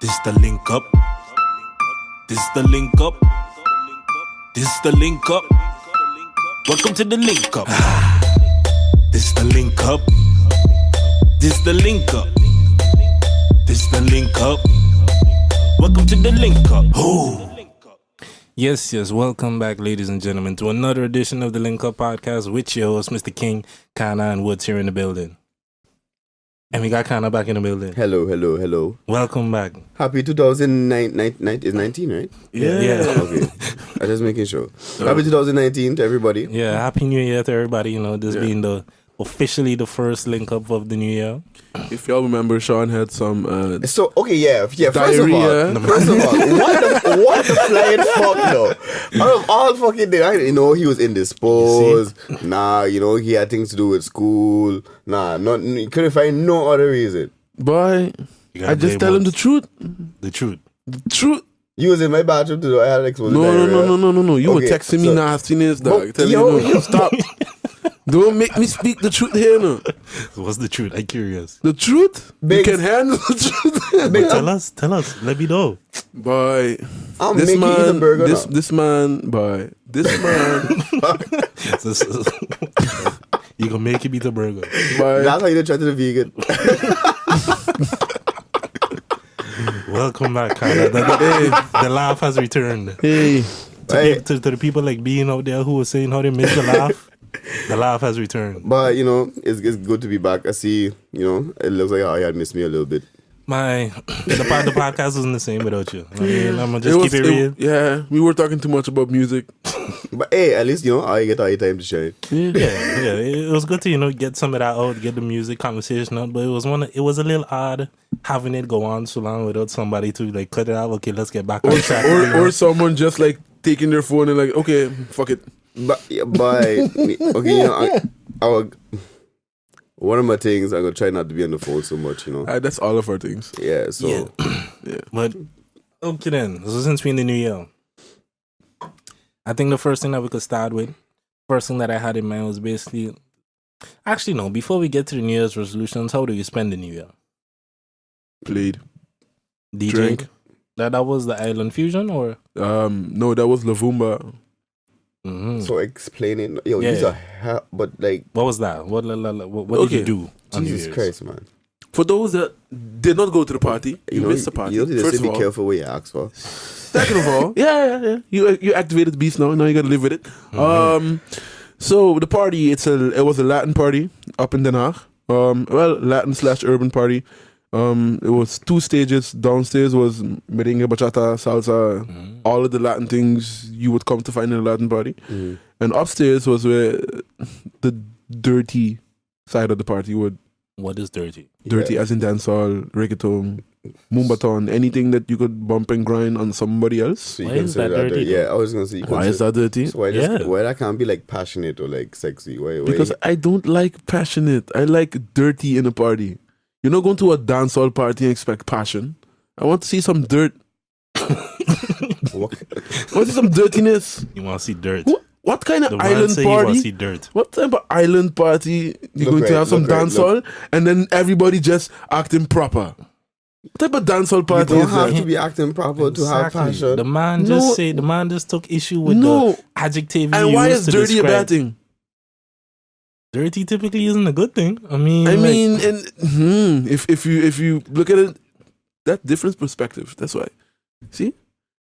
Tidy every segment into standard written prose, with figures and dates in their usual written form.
This the link up. This the link up. This the link up. Welcome to the link up. This the link up. This the link up. This the link up. Welcome to the link up. Oh. Yes, welcome back, ladies and gentlemen, to another edition of the Link Up Podcast with your host, Mr. King, Kana, and Woods here in the building. And we got Kana back in the building. Hello. Welcome back. Happy 2019, right? Yeah. Okay. I'm just making sure. Happy 2019 to everybody. Yeah, Happy New Year to everybody. You know, this being officially the first Link Up of the new year. If y'all remember, Sean had some First of all, diarrhea. what the flying fuck though? Out of all fucking things, he was indisposed. He had things to do with school. You couldn't find no other reason. Boy, I just tell him the truth. The truth. You was in my bathroom to do I had exposed. No. You were texting me nastiness, dog. Telling you, stop. Don't make me speak the truth here, no. What's the truth? I'm curious. The truth? Big. You can handle the truth. Tell us. Let me know. Boy, I'm making you eat a burger now. This man. You gonna make him eat a burger. Boy. That's how you try to the vegan. Welcome back, Kana. The laugh has returned. Hey. To the people like being out there who were saying how they missed the laugh. The laugh has returned. But, it's good to be back. I see, it looks like I had missed me a little bit. The podcast wasn't the same without you. I mean, I'm going to just keep it real. Yeah, we were talking too much about music. But hey, at least, I get all your time to shine. Yeah. It was good to, get some of that out, get the music conversation out. But it was a little odd having it go on so long without somebody to, cut it out. Okay, let's get back on track. Or someone just, taking their phone and okay, fuck it. But one of my things, I'm gonna try not to be on the phone so much, That's all of our things. Yeah, so yeah. But okay then. So since we're in the new year, I think the first thing that we could start with, first thing that I had in mind was basically, actually no, before we get to the New Year's resolutions, how do you spend the new year? Played. DJ? Drink. That was the Island Fusion or? No, that was Lavumba. Mm-hmm. So explaining, these are but what was that? What did you do on New Jesus Year's? Christ, man. For those that did not go to the party, you missed the party. You need to First be of all, careful what you ask for. second of all, yeah. You activated the beast now. Now you got to live with it. Mm-hmm. So the party, it was a Latin party up in Den Haag. Latin/urban party. It was 2 stages. Downstairs was merengue, bachata, salsa, all of the Latin things you would come to find in a Latin party. Mm-hmm. And upstairs was where the dirty side of the party would. What is dirty? Dirty as in dancehall, reggaeton, mumbaton, anything that you could bump and grind on somebody else. So Why is that dirty? Yeah, I was gonna say. Why is that dirty? So why that can't be passionate or sexy? Why? Because I don't like passionate. I like dirty in a party. You're not going to a dancehall party and expect passion. I want to see some dirt. I want to see some dirtiness. You want to see dirt? What kind of The island man say you want to party? see dirt. What type of island party you're going to have some dancehall and then everybody just acting proper? What type of dancehall party you is don't have that? to be acting proper to have passion. The man just took issue with the adjective. And why is dirty a bad thing? Dirty typically isn't a good thing. If you look at it, that different perspective. That's why. See,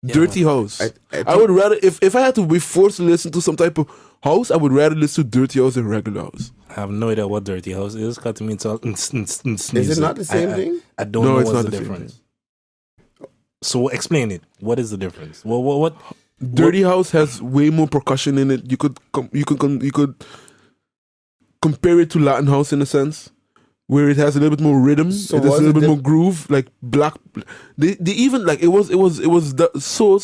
dirty house. I would rather if I had to be forced to listen to some type of house, I would rather listen to dirty house than regular house. I have no idea what dirty house is. Cut to me, it's all. Is it not the same thing? I don't know what's the difference. So explain it. What is the difference? What? Dirty house has way more percussion in it. You could compare it to Latin house in a sense, where it has a little bit more rhythm, so it has a little bit more groove, like black. They even it was so.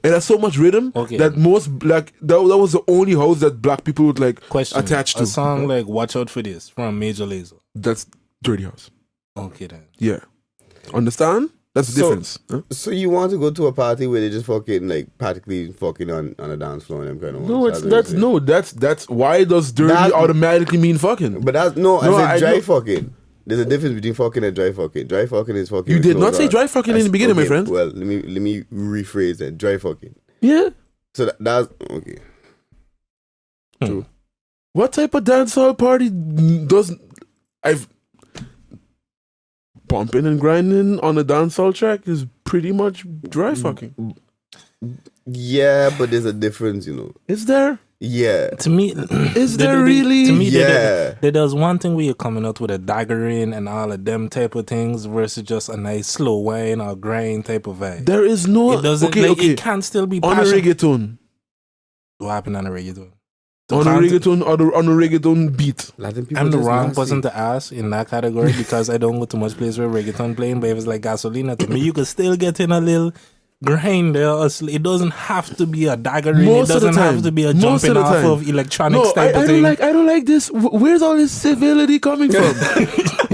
It has so much rhythm that most black that was the only house that black people would attach to. A song like "Watch Out for This" from Major Lazer. That's dirty house. Okay then. Yeah, understand? That's the difference. Huh? So you want to go to a party where they just fucking practically fucking on a dance floor and them kind of that's why does dirty automatically mean fucking? But that's dry fucking. There's a difference between fucking and dry fucking. Dry fucking is fucking. You did not say God. dry fucking in the beginning, my friend. Well, let me rephrase that. Dry fucking. Yeah. So that's okay. True. What type of dancehall party doesn't I've bumping and grinding on a dancehall track is pretty much dry fucking. Yeah, but there's a difference, you know. Is there? Yeah. To me, Is there really? To me, Yeah. there's one thing where you're coming out with a daggering and all of them type of things versus just a nice slow wine or grind type of vibe. There is no. It doesn't. Okay, like, okay. It can still be On a passion. reggaeton. What happened on a reggaeton? On a reggaeton, on a reggaeton beat. Latin people I'm the just wrong nasty. person to ask in that category because I don't go to much place where reggaeton playing. But if it's like gasolina, to me, you could still get in a little grind there. It doesn't have to be a daggering. Most It of the doesn't have time. to be a Most jumping of the off time. of electronics No, type of I thing. don't like this. Where's all this civility coming from?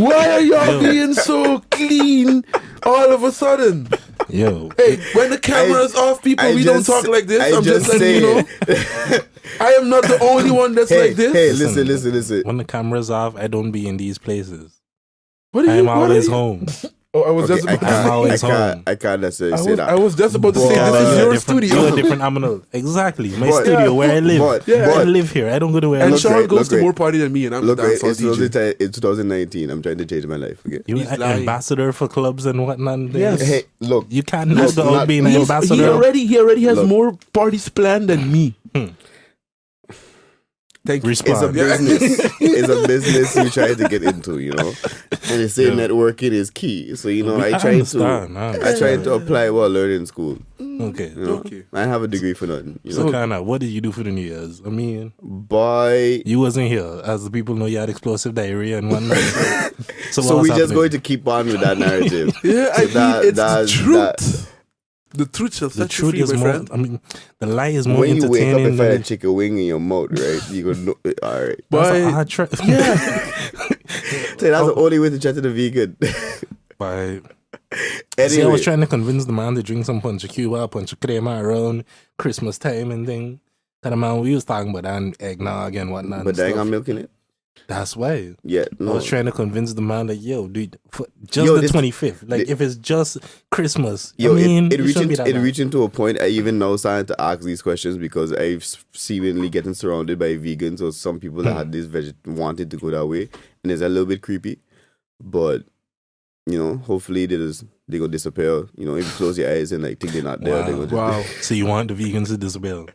Why are y'all being so clean all of a sudden? Yo, Hey, when the camera's off, people, we don't talk like this. I'm just letting saying. you know. I am not the only one that's like this. Hey, listen. when the camera's off, I don't be in these places. What are I'm you? What are always you? home. Oh, I was just. I'm always home. I can't necessarily say that. I was just about to say But- this is You're your different- studio. You're a different animal. Exactly. My But- studio where I live. but- Yeah. I but- live here. I don't go to where I And live. Look Sean right, goes look to right. more party than me, and I'm Look, the right, dancehall DJ. it's 2019. I'm trying to change my life. Okay. You're He's an lying. ambassador for clubs and whatnot. and things. Yes. Hey, look. You can't not go not- out being an He ambassador. already has Look. more parties planned than me. Thank you. It's a Respond. business. It's a business you try to get into, you know. And they say networking is key. So you know, I try to apply what I learned in school. Okay. You know, Okay. I have a degree for nothing. You So know, Kana, what did you do for the New Year's? I mean, boy. you wasn't here, as the people know you had explosive diarrhea and whatnot. So we just going to keep on with that narrative. Yeah, So I mean, it's the truth. The truth shall The set you truth free, is my more. friend. I mean, the lie is more When you wake up entertaining. and find a than chicken wing in your mouth, right? You go, no, all right. That's But a hard try. yeah, So that's the only way to chat to the vegan. But see, I Anyway, was trying to convince the man to drink some punch of Cuba, punch of crema around Christmas time and thing. Tell the man we was talking about and eggnog and whatnot. but and they ain't stuff. got milk in it. That's why. Yeah, I no. was trying to convince the man like, yo, dude, for just Yo, the this- 25th. Like, thi- if it's just Christmas, Yo, I mean, it shouldn't be that bad. reaching to a point. I even now starting to ask these questions because I've seemingly getting surrounded by vegans or some people that had this wanted to go that way, and it's a little bit creepy. But you know, hopefully they gonna disappear. You know, if you close your eyes and like think they're not there, they're Wow. gonna wow. So you want the vegans to disappear?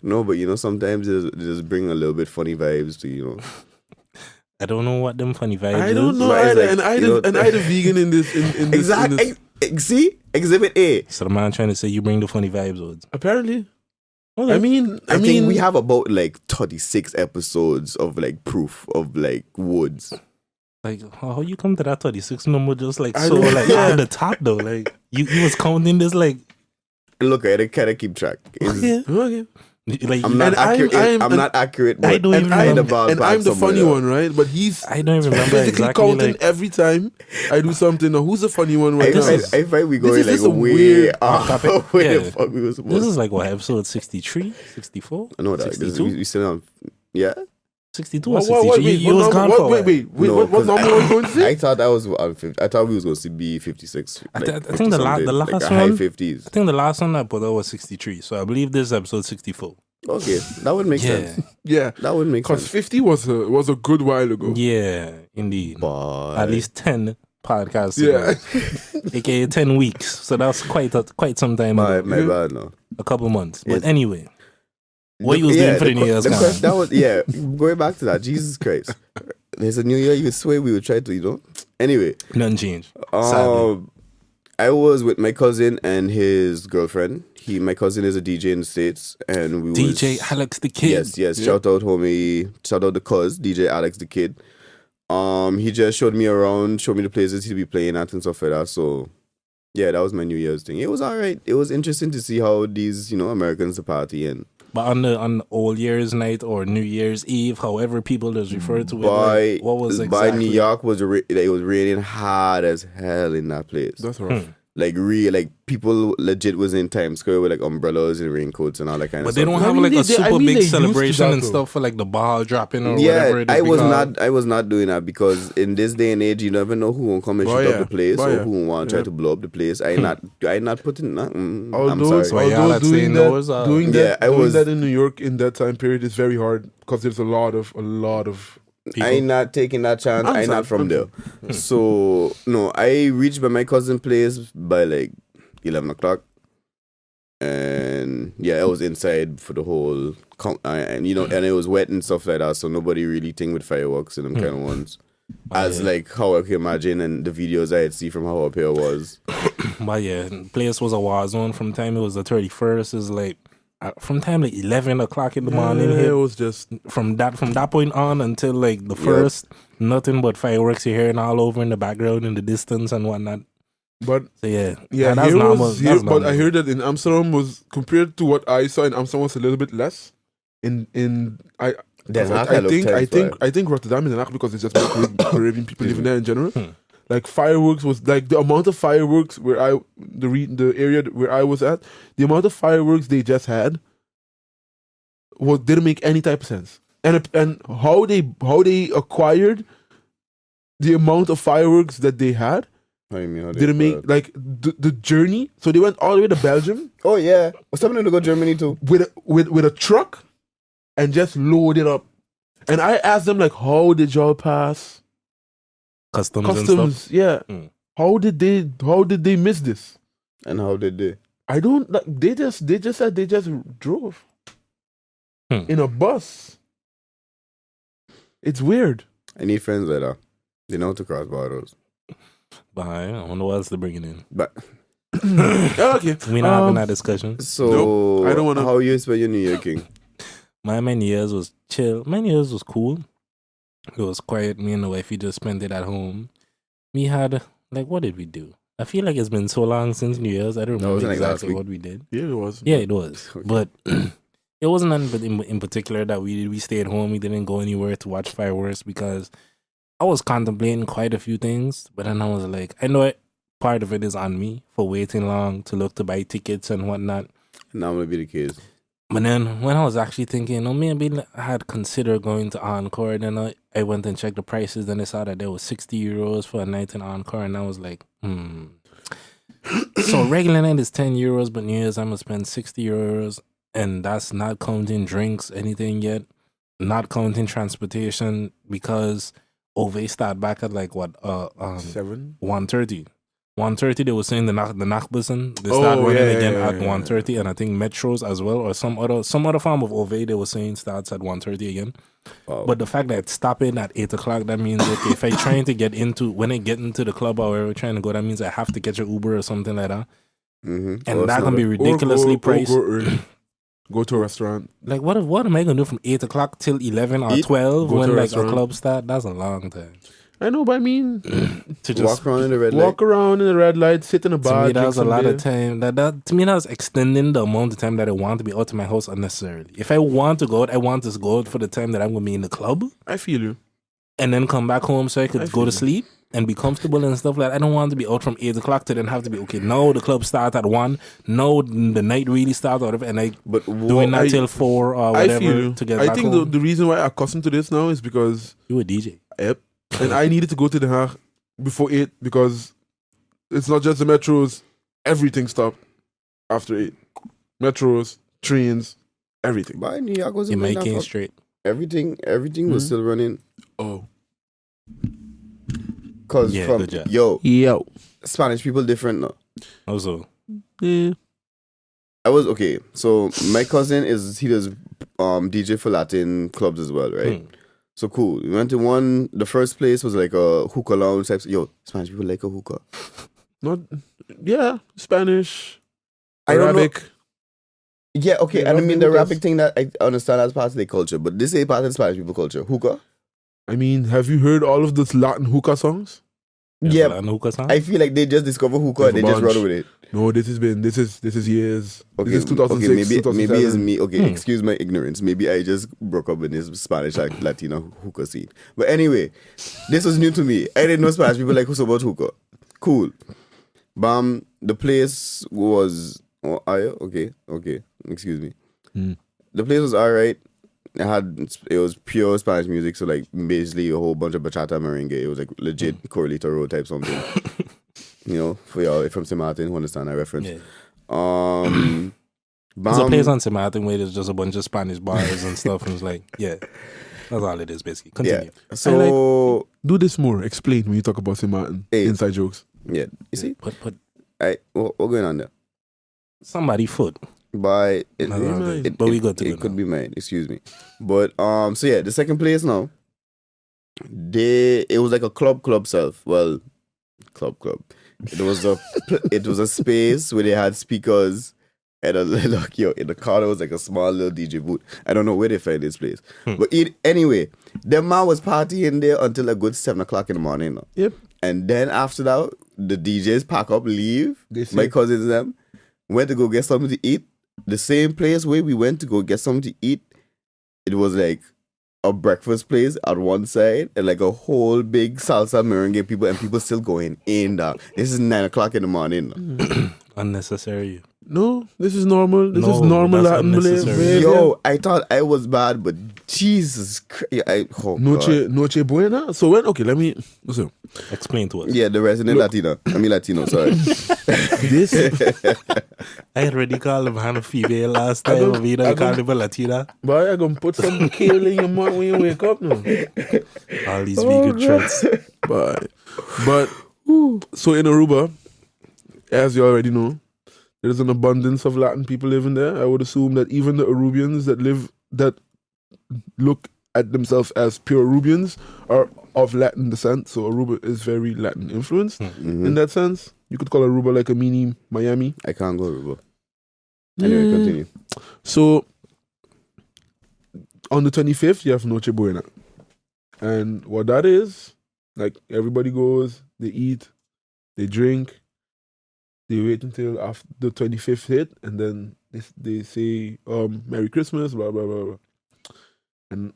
no. But you know, sometimes they just bring a little bit funny vibes to you know. I don't know what them funny vibes I don't is. know But it's either, like, and I you the know- and I the vegan in this in this. In this. See, Exhibit A. So the man trying to say you bring the funny vibes. Words. Apparently, Okay. I mean, I think we have about like 36 episodes of like proof of like Woods. Like, how you come to that 36 number just like I so don't- like yeah. at the top though? Like you was counting this like Look, I can't keep track. It's- okay. like I'm not And I'm- accurate. I'm- I'm not accurate. I But don't And even I remember. ballpark and I'm the somewhere funny there. one, right? But he's I don't even remember physically exactly counting like every time I do something. Now, who's the funny one I right now? find we This going is like just a way weird off. topic. Where Yeah. the fuck we was this supposed? is like what episode 63, 64? I know that. This is- 62? we still on. Yeah. 62 or What, 63. what, You was gone for a while. wait, No, what 'cause number are you going to say? I thought that was on 50. I thought we was going to be 56. I Like th- I think the la- 50 the something, last like a high one- 50s. I think the last one I put out was 63. So I believe this is episode 64. Okay, that would make Yeah. sense. Yeah, That would make because sense. 50 was a good while ago. Yeah, indeed. But At least 10 podcasts Yeah. ago. AKA 10 weeks. So that's quite some time my ago. bad no. A couple months. But Yes. anyway, what you was doing for the New Year's, Kana? that was going back to that. Jesus Christ, there's a new year. You swear we would try to, you know. Anyway, Nothing changed. Sadly. I was with my cousin and his girlfriend. My cousin is a DJ in the States, and we DJ was, Alex the Kid. Yes. Yeah. Shout out, homie. Shout out the cuz DJ Alex the Kid. He just showed me around, showed me the places he'd be playing at and stuff like that. So, yeah, that was my New Year's thing. It was alright. It was interesting to see how these, Americans party and. But on the Old Year's night or New Year's Eve, however people just refer to it, By like, what was exactly? New York it was raining hard as hell in that place. That's rough. like people legit was in Times Square with like umbrellas and raincoats and all that kind of But stuff. they don't have I mean, like they- a they- I super mean, they big used to celebration that, and though. stuff for like the ball dropping or Yeah, whatever it is. I was because- I was not doing that because in this day and age, you never know who will come and Oh, shoot yeah. up the place Oh, or yeah. who will want to try Yeah. to blow up the place. I not putting that. I'm Although, sorry. So y'all although had doing staying that, indoors, doing that, Yeah, I doing was- that in New York in that time period is very hard because there's a lot of I ain't not taking that chance. I'm I not sorry, from there. So no, I reached by my cousin's place by like 11 o'clock. And yeah, I was inside for the whole and and it was wet and stuff like that, so nobody really think with fireworks and them kind of ones. As like how I can imagine and the videos I had see from how up here was. But yeah, place was a war zone from time it was the 31st. Is like from time like 11 o'clock in the morning. it Hit, was just from that point on until like the first, nothing but fireworks you're hearing all over in the background in the distance and whatnot. but So yeah, yeah, that's here normal. was That's here, but I normal. heard that in Amsterdam was compared to what I saw in Amsterdam was a little bit less. I think Rotterdam is enough because it's just more Caribbean people living there in general. Like fireworks was like the amount of fireworks where the area where I was at, the amount of fireworks they just had didn't make any type of sense. And how they acquired the amount of fireworks that they had How you mean, how they didn't make acquired? like the journey. So they went all the way to Belgium Oh yeah, was something to go Germany too. with a truck and just load it up. And I asked them like, how did y'all pass Customs and customs? stuff. Yeah. Mm. How did they miss this? And how did they? I don't like. They just said they just drove in a bus. It's weird. I need friends like that. They know how to cross borders. But I don't know what else they're bringing in. But Okay. We not having that discussion. so Nope, I don't wanna- How you spend your New Year, King? My New Year's was chill. My New Year's was cool. It was quiet. Me and the wife, we just spent it at home. We had, like, what did we do? I feel like it's been so long since New Year's. I don't No, it remember wasn't like last exactly week. what we did. Yeah, it was. Yeah, it was. Okay. But it wasn't nothing in particular that we did. We stayed home. We didn't go anywhere to watch fireworks because I was contemplating quite a few things. But then I was like, I know it, part of it is on me for waiting long to look to buy tickets and whatnot. Now I'm gonna be the case. But then when I was actually thinking, maybe I had considered going to Encore. Then I went and checked the prices. Then I saw that there was €60 for a night in Encore. And I was like, So regular night is €10, but New Year's I'm going to spend €60. And that's not counting drinks, anything yet. Not counting transportation because Ove start back at like what? 7. 1:30. 1:30 they were saying the Nachtbussen. They start running again at 1:30, and I think Metros as well, or some other form of OV they were saying starts at 1:30 again. Wow. But the fact that it's stopping at 8 o'clock, that means okay, if I'm trying to get into the club or wherever we're trying to go, that means I have to catch an Uber or something like that. Mm-hmm. And that can be ridiculously priced. Go early. Go to a restaurant. Like what am I gonna do from 8 o'clock till 11 or Eat, 12 go to when a like restaurant. a club start? That's a long time. I know, but I mean, To just Walk around in the red light. walk around in the red light, sit in a to bar. me, that drink was a some lot beer. of time. That to me, that was extending the amount of time that I want to be out of my house unnecessarily. If I want to go out, I want to go out for the time that I'm going to be in the club I feel you. and then come back home so I could I go feel to you. sleep and be comfortable and stuff like that. I don't want to be out from 8 o'clock to then have to be, okay, no, the club starts at 1. No, the night really starts out of it. And I But doing that till 4 or I feel whatever you. to get I back think home. the reason why I'm accustomed to this now is because You a DJ. yep, and I needed to go to the Hague before 8 because it's not just the metros. Everything stopped after 8. Metros, trains, everything. But New York was You in making straight. everything was still running. Oh, Cause Yeah, from good job. yo, Spanish people different now. Also, yeah. I was okay. So my cousin he does DJ for Latin clubs as well, right? So cool. We went to one. The first place was like a hookah lounge type. Yo, Spanish people like a hookah. Not yeah, Spanish, I don't know. Arabic. Yeah, okay. They And I love mean the the hookahs. Arabic thing that I understand as part of their culture, but this ain't part of the Spanish people culture. Hookah. I mean, have you heard all of those Latin hookah songs? Yeah, and hookah song? I feel like they just discover hookah and They they have a just run bunch. with it. No, this is years. Okay, This is 2006, okay, maybe it's 2007. me. Okay, excuse my ignorance. Maybe I just broke up in this Spanish like Latino hookah scene. But anyway, this was new to me. I didn't know Spanish people like so much hookah. Cool. Bam, the place was. Oh, okay. Excuse me. The place was alright. It was pure Spanish music, so like basically a whole bunch of bachata merengue. It was like legit Corralito Road type something. For y'all from St. Martin who understand that reference. Yeah. There's a place on St. Martin where there's just a bunch of Spanish bars and stuff, and it's like, yeah, that's all it is basically. Continue. Yeah. So do this more. Explain when you talk about St. Martin. Inside jokes. Yeah. You see? Put what's going on there? Somebody foot. But we got to it could be mine, excuse me. But so yeah, the second place now. It was like a club self. Well, club. It was a space where they had speakers and in the car there was like a small little DJ booth. I don't know where they found this place. But anyway, the man was partying there until a good 7 o'clock in the morning. No? Yep. And then after that, the DJs pack up, leave. My cousins and them went to go get something to eat. The same place where we went to go get something to eat, it was like a breakfast place at one side and like a whole big salsa merengue people still going in there. This is 9 o'clock in the morning. Unnecessary. No, this is normal. This is normal Latin behavior. Yo, I thought I was bad, but Jesus Christ. Noche buena. So let me listen. Explain to us. Yeah, the resident Latino, sorry. This I already called him Hannah female last time. We don't call him a Latina. Boy, I'm gonna put some kale in your mouth when you wake up now. All these vegan threats. But so in Aruba, as you already know, there's an abundance of Latin people living there. I would assume that even the Arubians that look at themselves as pure Arubians are of Latin descent. So Aruba is very Latin influenced in that sense. You could call Aruba like a mini Miami. I can't go Aruba. Anyway, continue. So on the 25th, you have Noche Buena. And what that is, like everybody goes, they eat, they drink, they wait until after the 25th hit, and then they say, Merry Christmas, blah, blah, blah, blah. And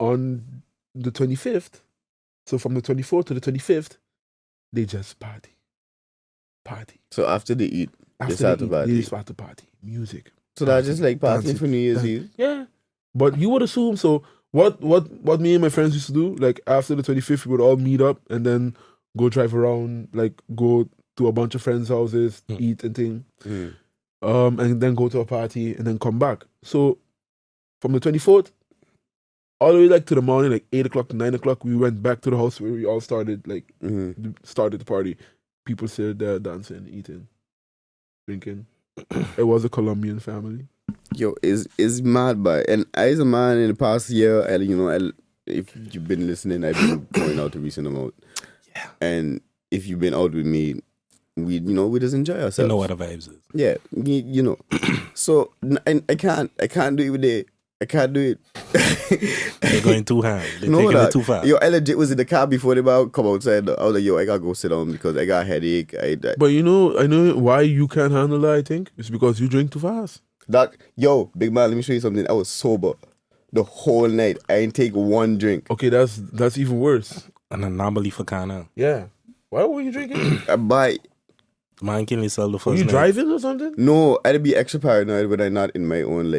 on the 25th, so from the 24th to the 25th, they just party. So after they eat, they start to party. Music. So that's just like partying for New Year's Eve? Yeah. But you would assume, so what me and my friends used to do, like after the 25th, we would all meet up and then go drive around, like go to a bunch of friends' houses, eat and thing, and then go to a party and then come back. So from the 24th all the way like to the morning, like 8 o'clock to 9 o'clock, we went back to the house where we all started the party. People still there dancing, eating, drinking. It was a Colombian family. Yo, is mad by, and as a man in the past year, if you've been listening, I've been going out a recent amount. Yeah. And if you've been out with me, we just enjoy ourselves. You know what the vibes is. Yeah, So and I can't do it with it. I can't do it. They're going too hard. They're taking it too far. Yo, I legit was in the car before they about come outside. I was like, yo, I gotta go sit down because I got a headache. But I know why you can't handle that, I think. It's because you drink too fast. Yo, big man, let me show you something. I was sober the whole night. I didn't take one drink. Okay, that's even worse. An anomaly for Kana. Yeah. Why were you drinking? Man can sell the first Were you night. driving or something? No, I'd be extra paranoid when I'm not in my own,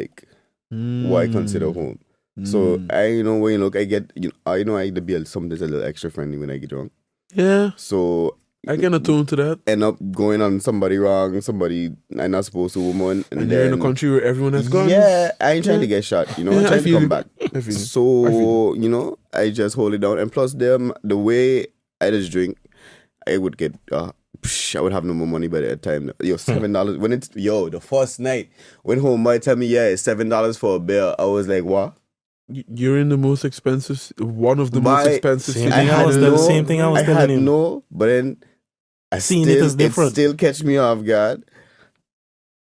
what I consider home. So when I get, I to be something that's a little extra friendly when I get drunk. Yeah. So I can attune to that. End up going on somebody wrong, somebody I'm not supposed to, woman. And you're in a country where everyone has guns. Yeah, I ain't trying to get shot, I'm trying to come back. So, I just hold it down. And plus, the way I just drink, I would get, I would have no more money by that time. Yo, $7. When the first night, went home, might tell me, it's $7 for a beer. I was like, what? You're in the most expensive, one of the most expensive cities. The same thing I was telling him. No, but then it still catch me off guard.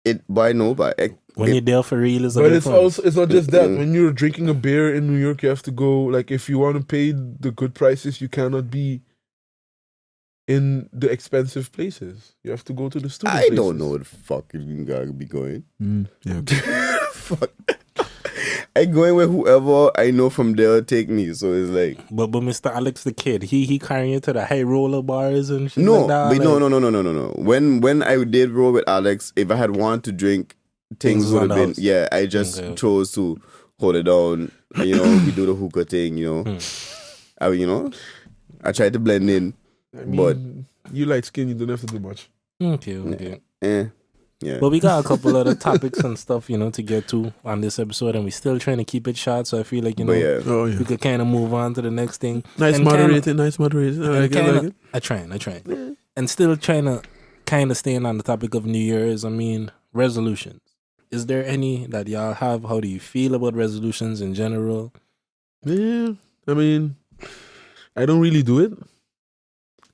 When you're there for real, it's not just that. When you're drinking a beer in New York, you have to go, like, if you want to pay the good prices, you cannot be in the expensive places. You have to go to the stupid places. I don't know what the fuck you gotta be going. Yeah. Fuck. I go in with whoever I know from there take me. So it's like But Mr. Alex the kid, he carrying you to the high roller bars and shit no, like that. but like, no. When I did roll with Alex, if I had wanted to drink, things Things would have on the been house. yeah. I just Okay. chose to hold it down. And, you know, we do the hookah thing. You know, I tried to blend in, I mean, but you light skin, you don't have to do much. Okay. yeah. But we got a couple other topics and stuff, to get to on this episode, and we're still trying to keep it short. So I feel like, But yeah, Oh yeah. we could kind of move on to the next thing. Nice And moderating. I like it. I trying. And still trying to kind of staying on the topic of New Year's. I mean, resolutions. Is there any that y'all have? How do you feel about resolutions in general? Yeah, I mean, I don't really do it.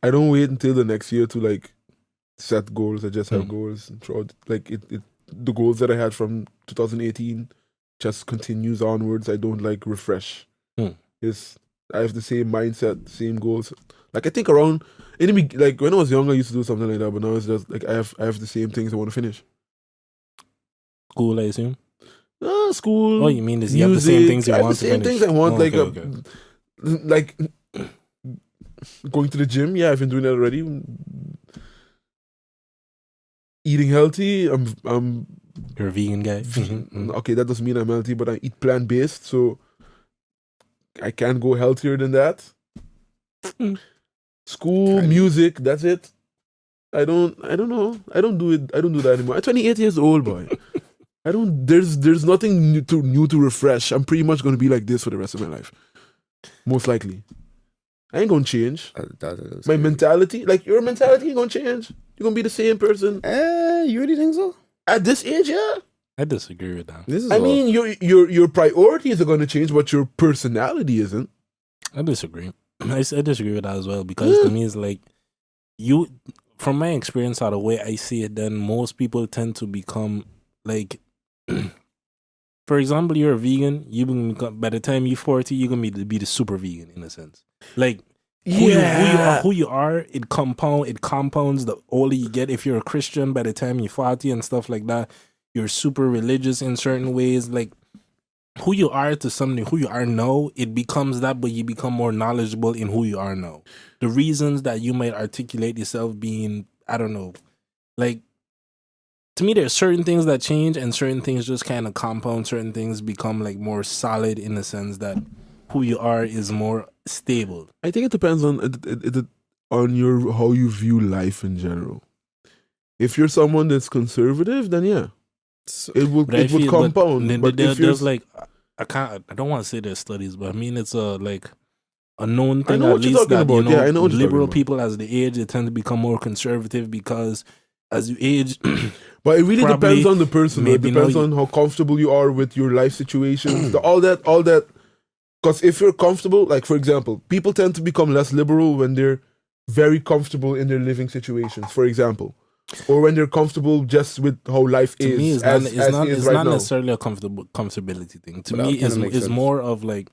I don't wait until the next year to like set goals. I just have goals throughout. Like the goals that I had from 2018 just continues onwards. I don't like refresh. I have the same mindset, same goals. Like I think around like when I was younger, I used to do something like that, but now it's just like I have the same things I want to finish. School, I assume. School. Oh, you mean you have the same things you I have want the to same finish? things I want, Okay. like going to the gym. Yeah, I've been doing that already. Eating healthy. I'm You're a vegan guy. okay. That doesn't mean I'm healthy, but I eat plant based, so I can go healthier than that. School, music. That's it. I don't know. I don't do it. I don't do that anymore. I'm 28 years old, boy. I don't. There's nothing new to refresh. I'm pretty much gonna be like this for the rest of my life, most likely. I ain't gonna change. My mentality, like your mentality, ain't gonna change. You're gonna be the same person. You really think so? At this age, yeah. I disagree with that. This is I mean, your priorities are gonna change, but your personality isn't. I disagree. I disagree with that as well, because to me it's like from my experience, how the way I see it, then most people tend to become like, for example, you're a vegan. By the time you're 40, you're gonna be the super vegan in a sense. Like who you are, it compounds the older you get. If you're a Christian, by the time you're 40 and stuff like that, you're super religious in certain ways. Like who you are to something, who you are now, it becomes that, but you become more knowledgeable in who you are now. The reasons that you might articulate yourself being, I don't know, like, to me, there's certain things that change and certain things just kind of compound. Certain things become like more solid in the sense that who you are is more stable. I think it depends on your how you view life in general. If you're someone that's conservative, then yeah, it would compound. But if there's like, I don't want to say there's studies, but I mean it's like a known thing, I know at what you're least, talking that about. Yeah, I know what you're liberal talking about. people as they age, they tend to become more conservative, because as you age, but it really probably depends on the person. It depends on how comfortable you are with your life situations. all that. Because if you're comfortable, like for example, people tend to become less liberal when they're very comfortable in their living situations, for example, or when they're comfortable just with how life to is. me, it's not necessarily a comfortability thing. To But me, that kinda makes it's sense. more of like,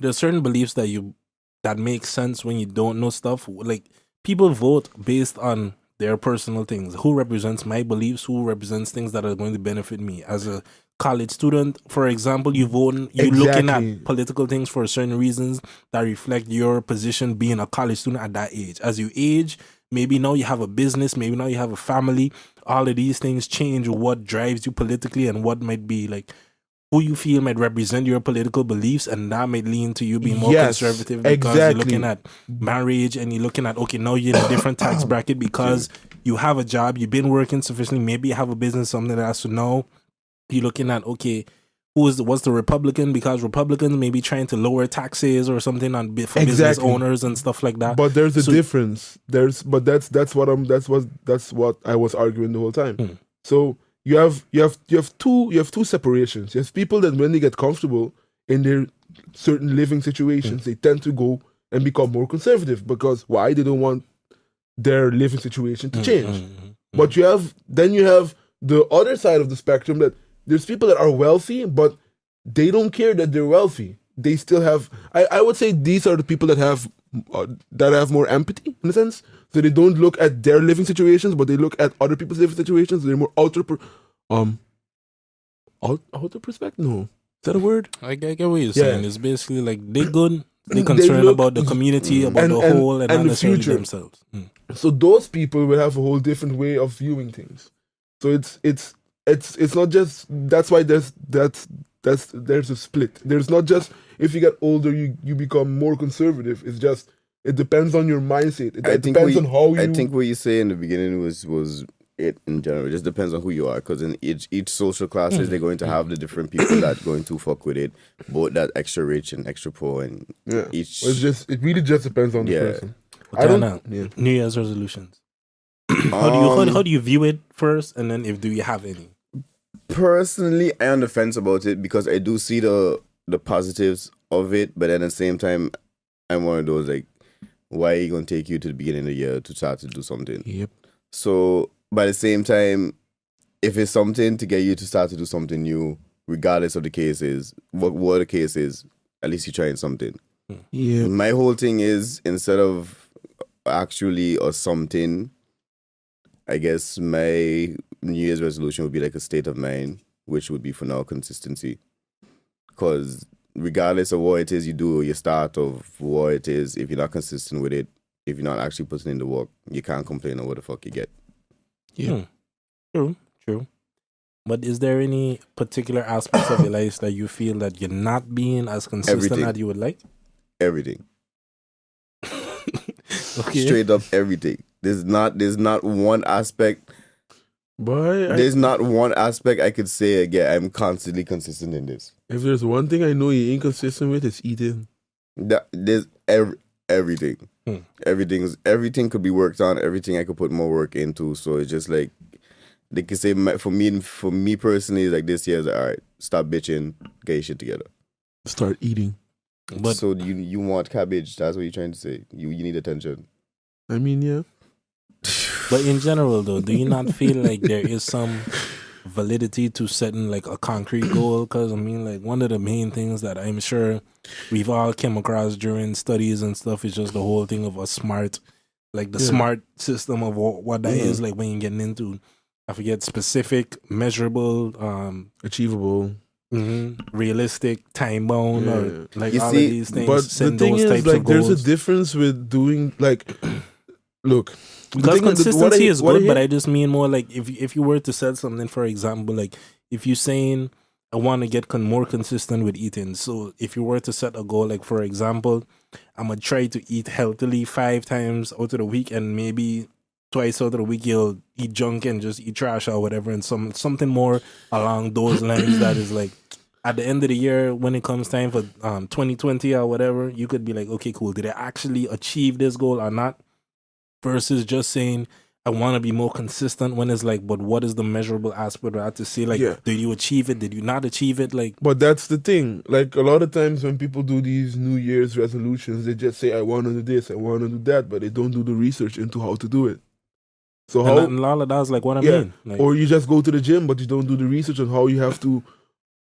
there's certain beliefs that make sense when you don't know stuff. Like people vote based on their personal things. Who represents my beliefs? Who represents things that are going to benefit me as a college student? For example, you're looking at political things for certain reasons that reflect your position being a college student at that age. As you age, maybe now you have a business, maybe now you have a family. All of these things change what drives you politically and what might be like who you feel might represent your political beliefs, and that might lean to you being more conservative, because you're looking at marriage and you're looking at, okay, now you're in a different tax bracket because you have a job, you've been working sufficiently, maybe you have a business, something like that. So now you're looking at, okay, what's the Republican, because Republicans may be trying to lower taxes or something on for business owners and stuff like that. But there's a difference. That's what I was arguing the whole time. So you have two separations. You have people that when they get comfortable in their certain living situations, they tend to go and become more conservative, because why? They don't want their living situation to change. But you have the other side of the spectrum, that there's people that are wealthy, but they don't care that they're wealthy. They still have. I would say these are the people that have more empathy in a sense. So they don't look at their living situations, but they look at other people's living situations. They're more outer perspective. No, that a word? I get what you're Yeah. saying. It's basically like they good. They They concerned look- about the community, about and- the and- whole, and and not the necessarily future. themselves. So those people will have a whole different way of viewing things. So it's not just that's why there's a split. There's not just if you get older you become more conservative. It's just it depends on your mindset. It depends on how you. I think what you say in the beginning was it in general. It just depends on who you are, because in each social classes they're going to have the different people that going to fuck with it, both that extra rich and extra poor, and Yeah. each It really just depends on the Yeah. person. But I don't. Kana, Yeah. New Year's resolutions. How do you view it first, and then do you have any? Personally, I'm on the fence about it because I do see the positives of it, but at the same time, I'm one of those like, why are you gonna take you to the beginning of the year to start to do something? Yep. So, by the same time, if it's something to get you to start to do something new, regardless of the case is, what the case is, at least you're trying something. Yeah. My whole thing is, instead of actually or something, I guess my New Year's resolution would be like a state of mind, which would be for now consistency. Because regardless of what it is you do or you start of what it is, if you're not consistent with it, if you're not actually putting in the work, you can't complain on what the fuck you get. Yeah. True. But is there any particular aspects of your life that you feel that you're not being as consistent Everything. as you would like? Everything. Okay. Straight up everything. There's not one aspect. But There's not one aspect I could say, yeah, I'm constantly consistent in this. if there's one thing I know you ain't consistent with, it's eating. There's everything. Everything could be worked on. Everything I could put more work into. So it's just like they could say for me personally, like this year is like, all right, stop bitching, get your shit together. Start eating. But So you want cabbage? That's what you're trying to say. You need attention. I mean, yeah. But in general, though, do you not feel like there is some validity to setting like a concrete goal? Because I mean, like one of the main things that I'm sure we've all come across during studies and stuff is just the whole thing of a smart, like the smart system of what that is. Like when you're getting into, I forget, specific, measurable, Achievable. realistic, time bound, or like You all see, of these things. But the setting thing those is, types like, of there's a goals. difference with doing, like, look. Because consistency is good, but I I just mean more like if you were to set something, for example, like if you're saying I want to get more consistent with eating. So if you were to set a goal, like for example, I'm gonna try to eat healthily 5 times out of the week, and maybe twice out of the week you'll eat junk and just eat trash or whatever, and something more along those lines that is like at the end of the year when it comes time for 2020 or whatever, you could be like, okay, cool, did I actually achieve this goal or not? Versus just saying I want to be more consistent, when it's like, but what is the measurable aspect of that to say, like, did you achieve it? Did you not achieve it? Like, But that's the thing. Like, a lot of times when people do these New Year's resolutions, they just say, I want to do this, I want to do that, but they don't do the research into how to do it. So how, and all of that's like what I mean. Like, or you just go to the gym, but you don't do the research on how you have to,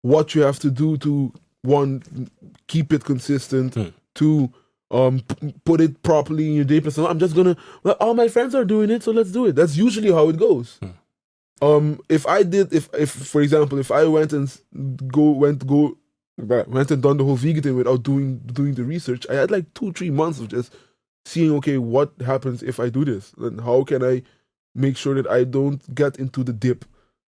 what you have to do to, one, keep it consistent, two, put it properly in your day plan. I'm just gonna, well, all my friends are doing it, so let's do it. That's usually how it goes. If for example, if I went and done the whole vegan thing without doing the research, I had like 2-3 months of just seeing, okay, what happens if I do this, and how can I make sure that I don't get into the dip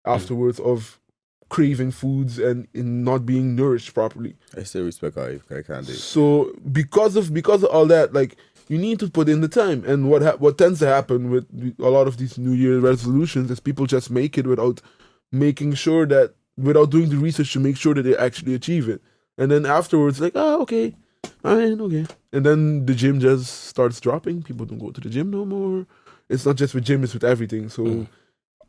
afterwards of craving foods and in not being nourished properly. I still respect how I can't do it. So because of all that, like, you need to put in the time. And what tends to happen with a lot of these New Year resolutions is people just make it without making sure that, without doing the research to make sure that they actually achieve it. And then afterwards, like, okay, okay. And then the gym just starts dropping. People don't go to the gym no more. It's not just with gym, it's with everything. So.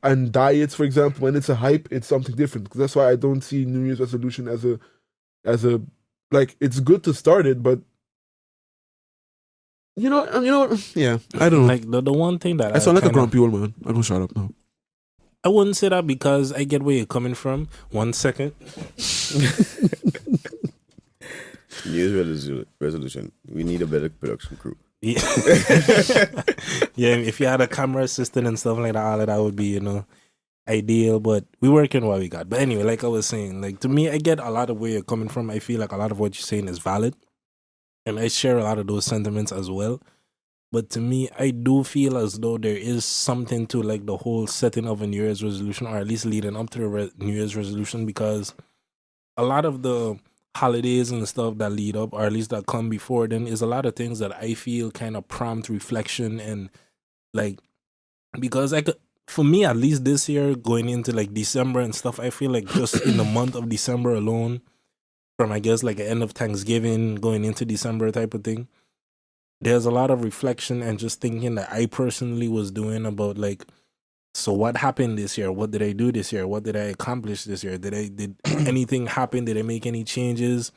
And diets, for example, when it's a hype, it's something different. Because that's why I don't see New Year's resolution as a like, it's good to start it, but you know, yeah, I don't know. like the one thing that I sound like a grumpy old man. I'm gonna shut up now. I wouldn't say that because I get where you're coming from. 1 second. New Year's resolution. We need a better production crew. Yeah. Yeah, if you had a camera assistant and stuff like that, all of that would be, ideal, but we working what we got. But anyway, like I was saying, like to me, I get a lot of where you're coming from. I feel like a lot of what you're saying is valid, and I share a lot of those sentiments as well. But to me, I do feel as though there is something to like the whole setting of a New Year's resolution, or at least leading up to the New Year's resolution, because a lot of the holidays and stuff that lead up, or at least that come before then, is a lot of things that I feel kind of prompt reflection and like, because I could, for me at least this year, going into like December and stuff, I feel like just in the month of December alone, from I guess like the end of Thanksgiving going into December type of thing, there's a lot of reflection and just thinking that I personally was doing about like, so what happened this year? What did I do this year? What did I accomplish this year? Did anything happen? Did I make any changes?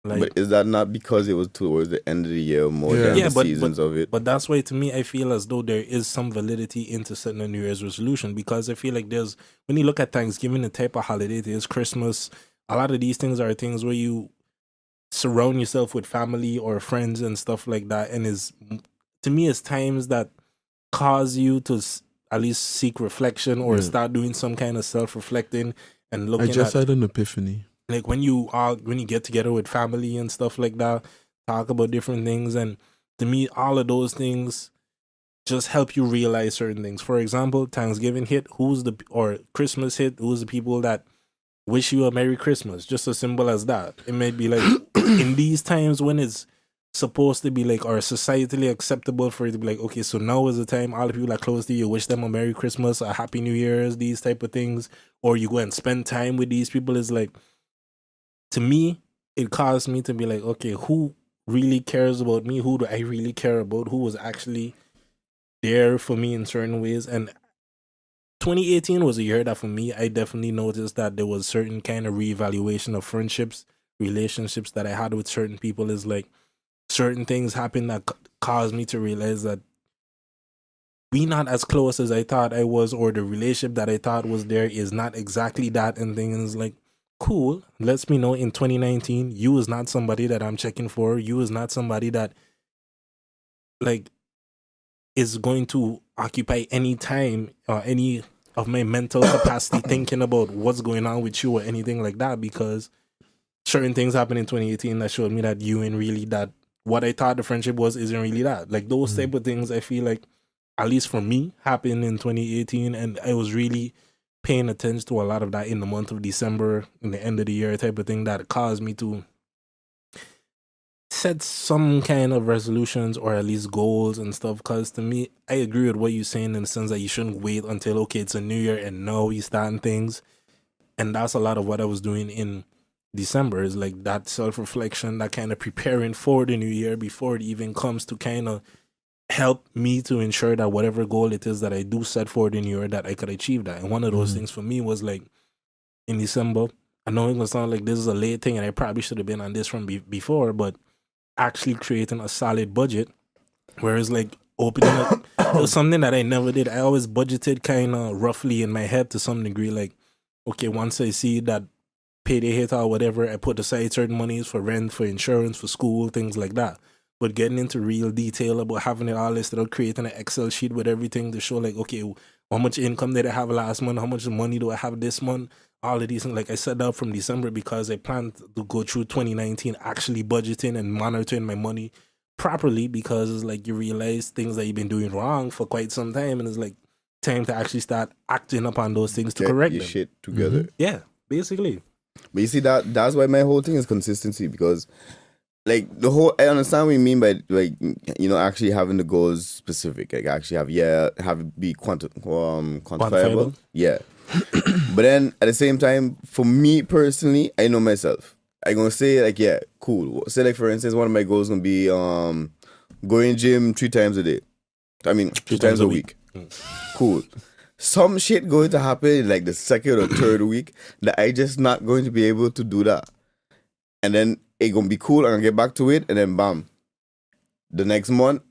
Like, but is that not because it was towards the end of the year more than the seasons of it? But that's why to me I feel as though there is some validity into setting a New Year's resolution, because I feel like there's, when you look at Thanksgiving, the type of holiday it is, Christmas, a lot of these things are things where you surround yourself with family or friends and stuff like that, and is, to me, it's times that cause you to at least seek reflection or start doing some kind of self-reflecting and looking at. I just had an epiphany. Like when you get together with family and stuff like that, talk about different things, and to me, all of those things just help you realize certain things. For example, Thanksgiving hit, or Christmas hit, who's the people that wish you a Merry Christmas? Just as simple as that. It may be like in these times when it's supposed to be like, or societally acceptable for it to be like, okay, so now is the time all the people that are close to you, wish them a Merry Christmas, a Happy New Year's, these type of things, or you go and spend time with these people, is like, to me, it caused me to be like, okay, who really cares about me? Who do I really care about? Who was actually there for me in certain ways? And 2018 was a year that for me, I definitely noticed that there was certain kind of reevaluation of friendships, relationships that I had with certain people. Is like certain things happened that caused me to realize that we not as close as I thought I was, or the relationship that I thought was there is not exactly that, and things like, cool, lets me know in 2019, you is not somebody that I'm checking for. You is not somebody that like is going to occupy any time or any of my mental capacity thinking about what's going on with you or anything like that, because certain things happened in 2018 that showed me that you ain't really that, what I thought the friendship was isn't really that. Like those type of things I feel like, at least for me, happened in 2018, and I was really paying attention to a lot of that in the month of December, in the end of the year type of thing, that caused me to set some kind of resolutions or at least goals and stuff. Because to me, I agree with what you're saying in the sense that you shouldn't wait until, okay, it's a new year and now you starting things. And that's a lot of what I was doing in December, is like that self-reflection, that kind of preparing for the new year before it even comes, to kind of help me to ensure that whatever goal it is that I do set for the new year, that I could achieve that. And one of those things for me was like in December, I know it's gonna sound like this is a late thing and I probably should have been on this from before, but actually creating a solid budget, whereas like opening up, it was something that I never did. I always budgeted kind of roughly in my head to some degree, like, okay, once I see that payday hit or whatever, I put aside certain monies for rent, for insurance, for school, things like that. But getting into real detail about having it all listed out, creating an Excel sheet with everything to show like, okay, how much income did I have last month? How much money do I have this month? All of these things. Like I set that from December because I planned to go through 2019 actually budgeting and monitoring my money properly, because it's like you realize things that you've been doing wrong for quite some time, and it's like time to actually start acting upon those things to correct your them. shit together. Yeah, basically. But you see, that's why my whole thing is consistency, because like I understand what you mean by like, you know, actually having the goals specific, like actually have it be quantifiable. Yeah. But then at the same time, for me personally, I know myself. I'm gonna say like, yeah, cool. Say like for instance, one of my goals gonna be going gym 3 times a day. I mean 3 times a week. Cool. Some shit going to happen in like the second or third week that I just not going to be able to do that. And then it gonna be cool, I'm gonna get back to it, and then bam. The next month,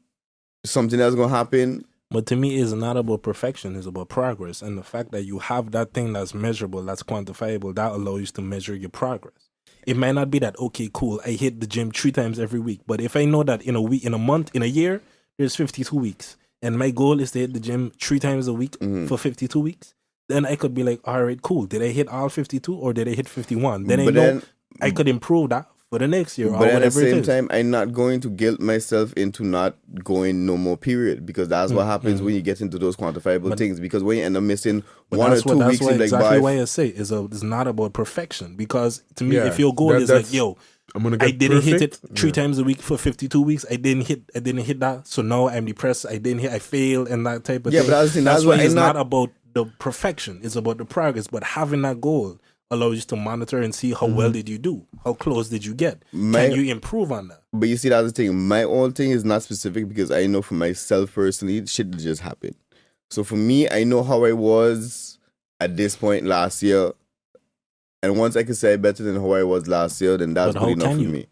something else gonna happen. But to me, it's not about perfection, it's about progress. And the fact that you have that thing that's measurable, that's quantifiable, that allows you to measure your progress. It might not be that, okay, cool, I hit the gym 3 times every week. But if I know that in a week, in a month, in a year, there's 52 weeks, and my goal is to hit the gym 3 times a week for 52 weeks, then I could be like, all right, cool. Did I hit all 52 or did I hit 51? Then I But know then- I could improve that for the next year or But at the whatever it same is. time, I'm not going to guilt myself into not going no more, period. Because that's what happens when you get into those quantifiable things. Because when you end up missing But 1 or that's 2 what, weeks that's in like exactly by why I say it's not about perfection. Because to me, Yeah, if your goal is like, that's- yo, I'm gonna get I didn't hit it perfect. 3 times a week for 52 weeks. I didn't hit that. So now I'm depressed. I failed and that type of Yeah, thing. but that's the thing, that's why why it's I'm not not- about the perfection. It's about the progress. But having that goal allows you to monitor and see how well did you do? How close did you get? Can you improve on that? But you see, that's the thing. My own thing is not specific because I know for myself personally, shit just happened. So for me, I know how I was at this point last year. And once I can say better than how I was last year, then that's But good how enough can for you? me.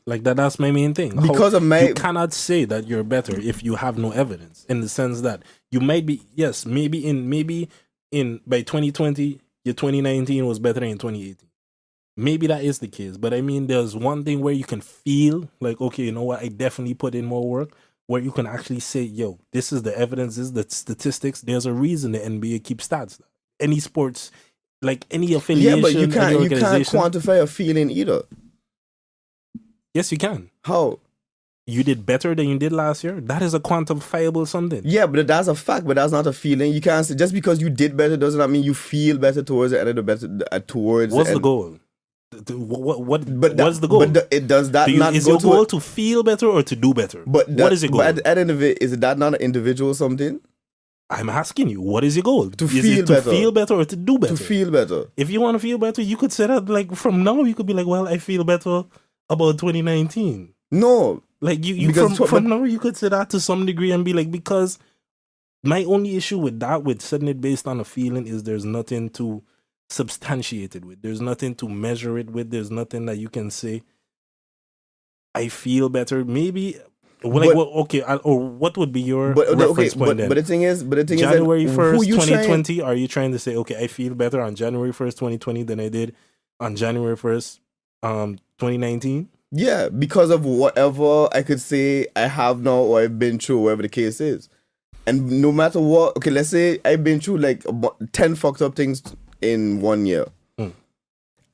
Like that's my main thing. Because of my- you cannot say that you're better if you have no evidence. In the sense that you might be, yes, maybe in by 2020, your 2019 was better than 2018. Maybe that is the case, but I mean, there's one thing where you can feel like, okay, you know what, I definitely put in more work. Where you can actually say, yo, this is the evidence, this is the statistics. There's a reason the NBA keeps stats. Any sports, like any affiliation, Yeah, but you any can't organization. quantify a feeling either. Yes, you can. How? You did better than you did last year. That is a quantifiable something. Yeah, but that's a fact, but that's not a feeling. You can't say just because you did better does not mean you feel better towards the end of the better towards. What's the end. goal? What But that- what's the goal? But it does that not is go your to goal it? to feel better or to do better? But what is your goal? But at the end of it, is that not an individual something? I'm asking you, what is your goal? To is feel it to better. feel better or to do better? To feel better. If you want to feel better, you could say that like from now you could be like, well, I feel better about 2019. No. Like you Because from now you could say that to some degree and be like, because my only issue with that, with setting it based on a feeling, is there's nothing to substantiate it with. There's nothing to measure it with. There's nothing that you can say, I feel better. Maybe like, But- well, okay, or what would be your But reference point then? but the thing is, January is that 1st, who you 2020, are you trying to say, okay, I feel better on January 1st, 2020 than I did on January 1st, 2019? Yeah, because of whatever I could say I have now or I've been through, whatever the case is. And no matter what, okay, let's say I've been through like about 10 fucked up things in 1 year.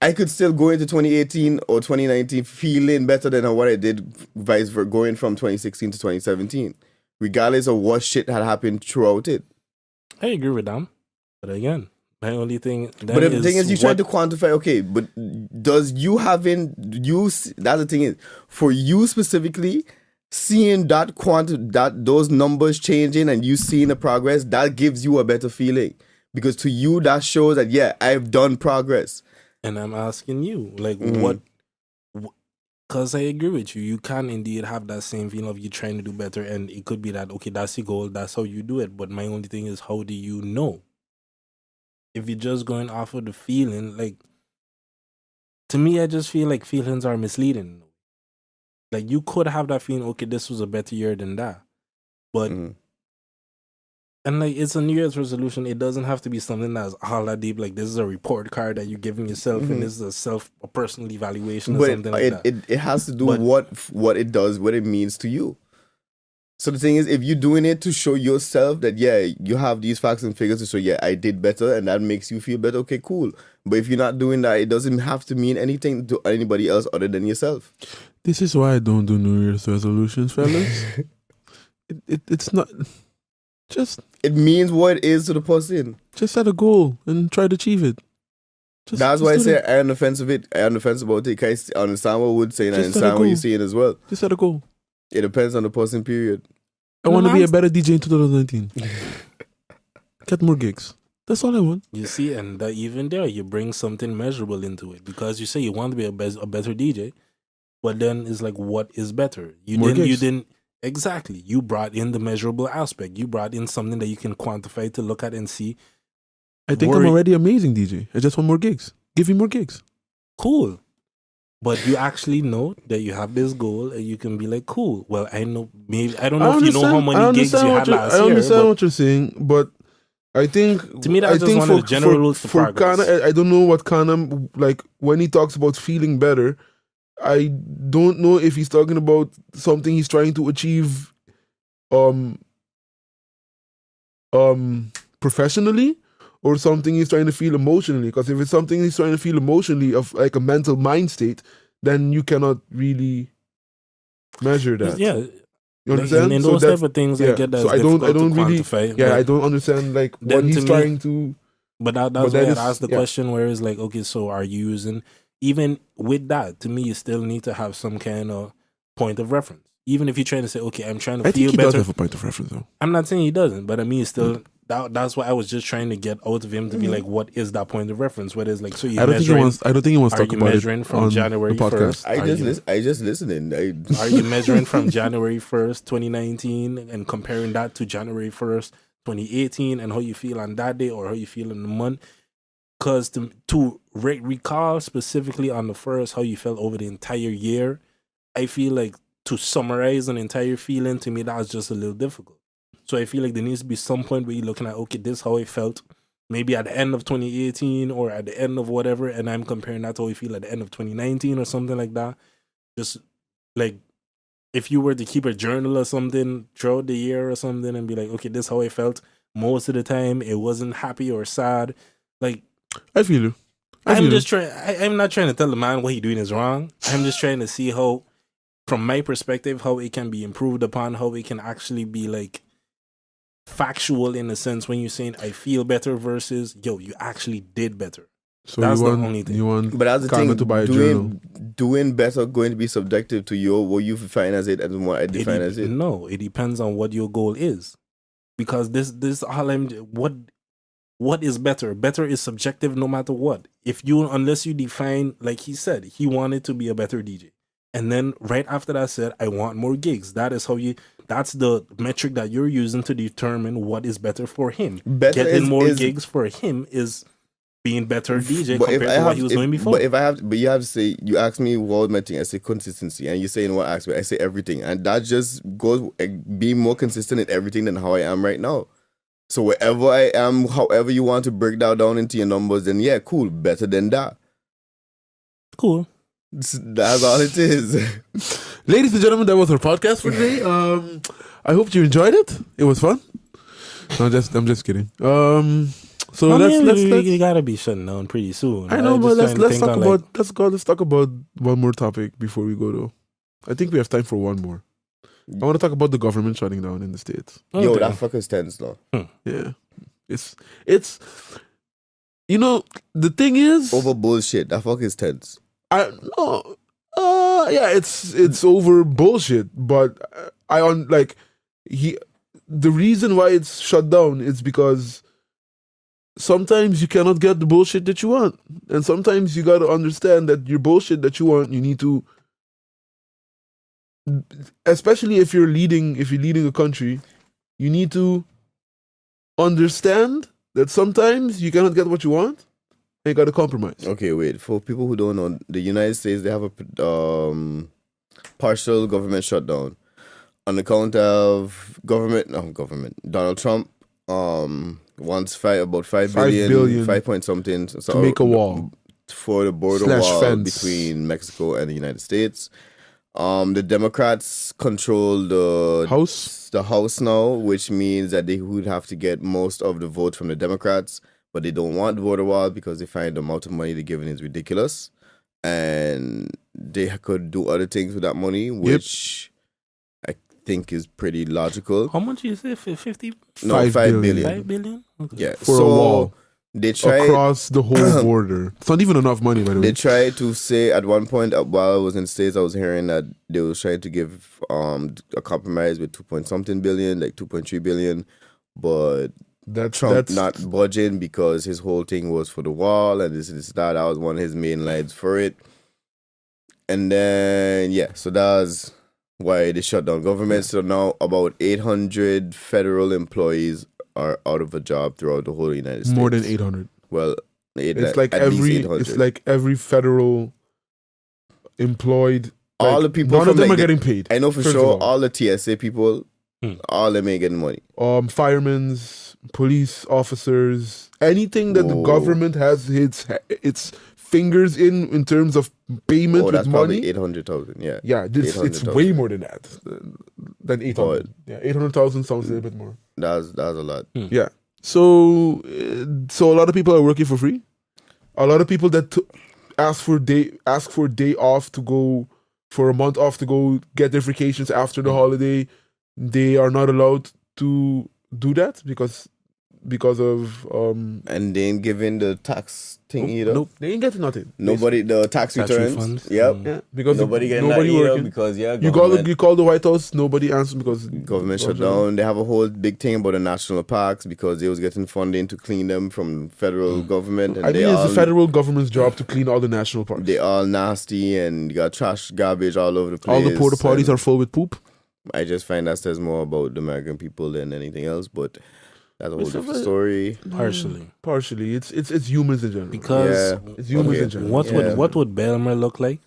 I could still go into 2018 or 2019 feeling better than what I did vice versa, going from 2016 to 2017, regardless of what shit had happened throughout it. I agree with them. But again, my only thing then But the thing is, you try what- to quantify, okay, but does you having, that's the thing is, for you specifically, seeing that those numbers changing and you seeing the progress, that gives you a better feeling. Because to you, that shows that, yeah, I've done progress. And I'm asking you, like, Mm-hmm. what? Because I agree with you. You can indeed have that same feeling of you trying to do better, and it could be that, okay, that's your goal, that's how you do it. But my only thing is, how do you know? If you're just going off of the feeling, like, to me, I just feel like feelings are misleading. Like, you could have that feeling, okay, this was a better year than that. But Mhm. and like, it's a New Year's resolution. It doesn't have to be something that's all that deep. Like, this is a report card that you're giving yourself, and this is a personal evaluation or But something like that. it has to do But- what it does, what it means to you. So the thing is, if you're doing it to show yourself that, yeah, you have these facts and figures to show, yeah, I did better, and that makes you feel better, okay, cool. But if you're not doing that, it doesn't have to mean anything to anybody else other than yourself. This is why I don't do New Year's resolutions, fellas. It's not just It means what it is to the person. set a goal and try to achieve it. That's why I do say it. I am on the fence of it. I am on the fence about it. I understand what Wood's saying, I Just let it understand what go. you're saying as well. Just set a goal. It depends on the person, period. I want to be a better DJ in 2019. Get more gigs. That's all I want. You see, and that even there, you bring something measurable into it, because you say you want to be a better DJ, but then it's like, what is better? You More didn't. You gigs. didn't exactly. You brought in the measurable aspect. You brought in something that you can quantify to look at and see. I think I'm already amazing DJ. I just want more gigs. Give me more gigs. Cool. But you actually know that you have this goal, and you can be like, cool. Well, I know. Maybe I don't know if you know how many gigs you had last I year. understand but what you're saying, but I think To me, that's I just think one of the general rules to for progress. Kana, I don't know what Kana, like when he talks about feeling better, I don't know if he's talking about something he's trying to achieve professionally, or something he's trying to feel emotionally. Because if it's something he's trying to feel emotionally of like a mental mind state, then you cannot really measure that. Yeah. You Like, understand? in So those that's- type of things, yeah. I get that. So it's I don't difficult to really, quantify, yeah, but I don't understand like then what he's to me- trying to. But that's But why I that is- asked the yeah. question where it's like, okay, so are you using, even with that, to me, you still need to have some kind of point of reference. Even if you're trying to say, okay, I'm trying to I think feel he does better. have a point of reference though. I'm not saying he doesn't, but I mean, it's still, that's what I was just trying to get out of him to be like, what is that point of reference? Whether it's like, so you're I don't think he measuring, wants. I don't think he wants to are talk you about it measuring from on January the podcast. 1st? I just listening. Are you measuring from January 1st, 2019 and comparing that to January 1st, 2018 and how you feel on that day or how you feel in the month? Because to recall specifically on the first how you felt over the entire year, I feel like to summarize an entire feeling, to me, that's just a little difficult. So I feel like there needs to be some point where you're looking at, okay, this is how I felt maybe at the end of 2018 or at the end of whatever, and I'm comparing that to how I feel at the end of 2019 or something like that. Just like if you were to keep a journal or something throughout the year or something and be like, okay, this is how I felt most of the time. It wasn't happy or sad. Like, I feel you. I'm just trying. I'm not trying to tell the man what he's doing is wrong. I'm just trying to see how, from my perspective, how it can be improved upon, how it can actually be like factual in a sense when you're saying I feel better versus yo, you actually did better. So That's you the want, only thing. You want But that's the Kana thing. to buy a journal. Doing better going to be subjective to your what you define as it and what I define as it. No, it depends on what your goal is, because this all I'm what is better. Better is subjective no matter what. Unless you define, like he said, he wanted to be a better DJ. And then right after that said, I want more gigs. That's the metric that you're using to determine what is better for him. Getting more gigs for him is being better DJ compared to what he was doing before. But you have to say, you ask me what my thing, I say consistency. And you say in what aspect, I say everything. And that just goes, being more consistent in everything than how I am right now. So wherever I am, however you want to break that down into your numbers, then yeah, cool, better than that. Cool. That's all it is. Ladies and gentlemen, that was our podcast for today. I hope you enjoyed it. It was fun. No, I'm just kidding. So let's you gotta be shutting down pretty soon. I know, but Just let's trying to talk think about let's talk about one more topic before we go though. I think we have time for one more. I want to talk about the government shutting down in the States. like, Yo, okay. that fucker's tense now. Yeah, it's you know the thing is Over bullshit. That fuck is tense. no, yeah, it's over bullshit. But the reason why it's shut down is because sometimes you cannot get the bullshit that you want, and sometimes you got to understand that your bullshit that you want, you need to, especially if you're leading a country, you need to understand that sometimes you cannot get what you want, and you got to compromise. Okay, wait. For people who don't know, the United States, they have a partial government shutdown on account of Donald Trump wants about 5 billion, 5 point something To make a wall. for the border Slash wall fence. between Mexico and the United States. The Democrats control the House now, which means that they would have to get most of the vote from the Democrats, but they don't want the border wall because they find the amount of money they're giving is ridiculous, and they could do other things with that money, which I think is pretty logical. How much is it? 50? No, 5 billion. 5 billion? Okay. Yeah, For a wall. They try Across the whole border. It's not even enough money, by the way. They tried to say at one point while I was in the States, I was hearing that they were trying to give a compromise with 2 point something billion, like 2.3 billion, but Trump not budging because his whole thing was for the wall and this that. That was one of his main lines for it. And then so that's why they shut down government. So now about 800 federal employees are out of a job throughout the whole United States. More than 800. Well, It's like every federal employed. All like, the people none from of them like are getting paid. I know for first of sure all. all the TSA people, all them ain't getting money. Firemen's, police officers, anything that the Whoa. government has its fingers in terms of payment That's with probably money. 800,000. Yeah. Yeah, it's 800,000. way more than that. Than 800. Yeah, 800,000 sounds a little bit more. That's a lot. Yeah. So a lot of people are working for free. A lot of people that ask for a day off to go, for a month off to go get their vacations after the holiday, they are not allowed to do that because of And they ain't giving the tax thing either. nope, they ain't getting nothing. Nobody, the tax Tax returns. refunds? Yep. Yeah, because Nobody getting nobody that either working. because You call the White House, nobody answers because government shutdown. They have a whole big thing about the national parks because they was getting funding to clean them from federal government. And I think it's the federal government's job to clean all the national parks. They all nasty and you got trash, garbage all over the place. All the porta potties are full with poop. I just find that says more about the American people than anything else, but that's a whole It's different a- story. Partially, it's humans in general. Because Yeah. It's humans Okay. in general. what would Belmer look like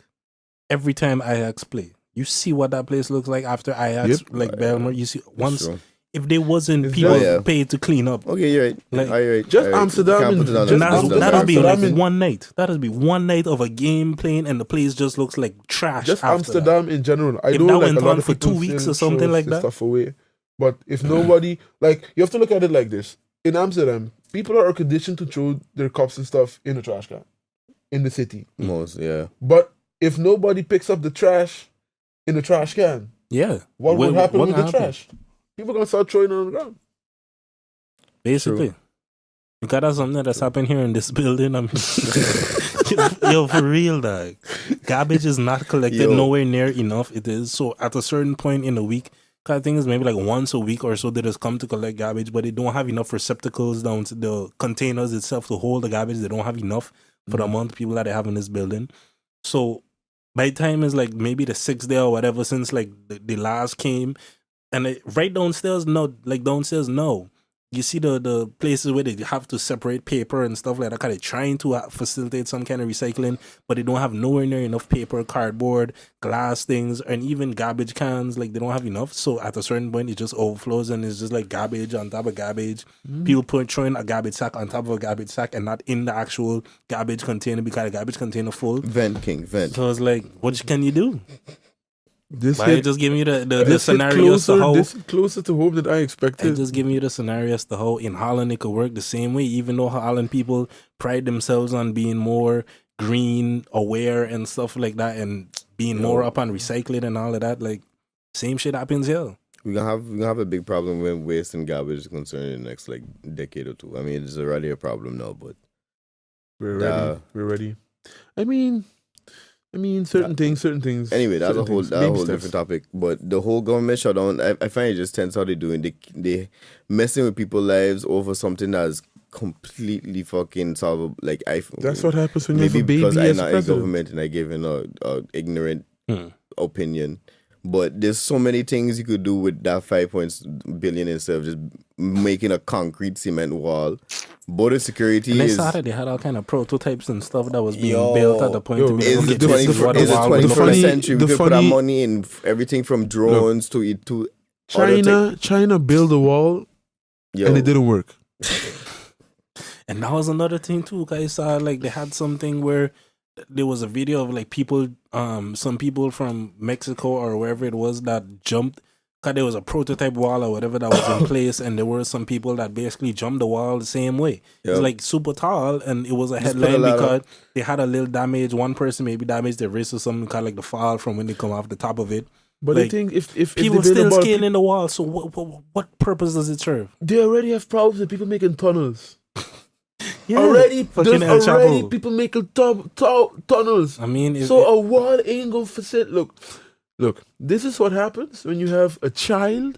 every time Ajax play? You see what that place looks like after Ajax, Yep. like Belmer. You see That's once true. if there wasn't It's people just- Yeah. paid to clean up. Okay, you're right. Like, You're right. just You're right. Amsterdam You can't and put it on just the- Amsterdam That'll be Amsterdam like and- one night. That'll be one night of a game playing, and the place just looks like trash. Just after Amsterdam in general. I If know that like went a lot on of for people 2 weeks still or something throw like this that. stuff away. But if nobody, like, you have to look at it like this. In Amsterdam, people are conditioned to throw their cups and stuff in the trash can in the city. Most, yeah. But if nobody picks up the trash in the trash can, Yeah, what would happen what with the happened? trash? People gonna start throwing it on the ground. Basically, because that's something that's happened here in this building. I mean, yo, for real, dog. Garbage is not collected Yo. nowhere near enough. It is so at a certain point in the week. I think it's maybe like once a week or so they just come to collect garbage, but they don't have enough receptacles down to the containers itself to hold the garbage. They don't have enough for the amount of people that they have in this building. So by the time it's like maybe the 6th day or whatever since like the last came, and right downstairs, no. You see the places where they have to separate paper and stuff like that, kind of trying to facilitate some kind of recycling, but they don't have nowhere near enough paper, cardboard, glass things, and even garbage cans. Like they don't have enough. So at a certain point, it just overflows and it's just like garbage on top of garbage. People throwing a garbage sack on top of a garbage sack and not in the actual garbage container because the garbage container full. Vent, King, vent. So it's like, what can you do? This Why hit, just give me the this hit scenarios to how this hit closer to home than I I expected. just give you the scenarios to how in Holland it could work the same way, even though Holland people pride themselves on being more green aware and stuff like that and being more up on recycling and all of that. Like same shit happens here. We're gonna have a big problem when waste and garbage is concerned in the next like decade or two. I mean, it's already a problem now, but We're ready. We're ready. I mean, certain things. anyway, that's certain a whole things, that's a baby whole steps. different topic. But the whole government shutdown, I find it just tense how they doing. They messing with people's lives over something that's completely fucking solvable. Like That's what happens when you have maybe a baby because I'm as not in president. government and I give in a ignorant Hmm. opinion. But there's so many things you could do with that 5 billion instead of just making a concrete cement wall. Border security And I is saw that they had all kind of prototypes and stuff that was being Yo. built at the point to be is able the to get this 21st, water is the wall with 21st funny- century. We the could put our funny- money in everything from drones to other China built a wall Yo, and it didn't work. And that was another thing too. 'Cause I saw like they had something where there was a video of like people, some people from Mexico or wherever it was that jumped. Cause there was a prototype wall or whatever that was in place, and there were some people that basically jumped the wall the same way. It's Yep. like super tall, and it was a Just put a headline ladder. because they had a little damage. One person maybe damaged their wrist or something, kind of like the fall from when they come off the top of it. But Like, I think if People they build still a wall, scaling the wall. So what purpose does it serve? they already have problems with people making tunnels. Yeah, Already, fucking El there's already Chapo. people making tunnels. I mean, So a wall ain't gonna facilitate. Look. This is what happens when you have a child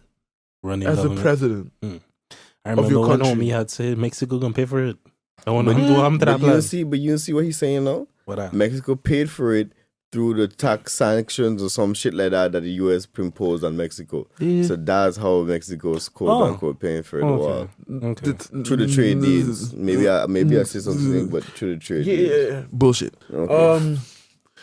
running as a government. president. I remember your when country. homie had said Mexico can pay for it. I want But to do I'm but you see what he's saying now? What Mexico paid for it through the tax sanctions or some shit like that the US imposed on Mexico. Yeah. So that's how Mexico's quote unquote paying for the wall. Okay. Through the trade deals. Maybe I say something, but through the trade deals. Yeah, bullshit. Okay.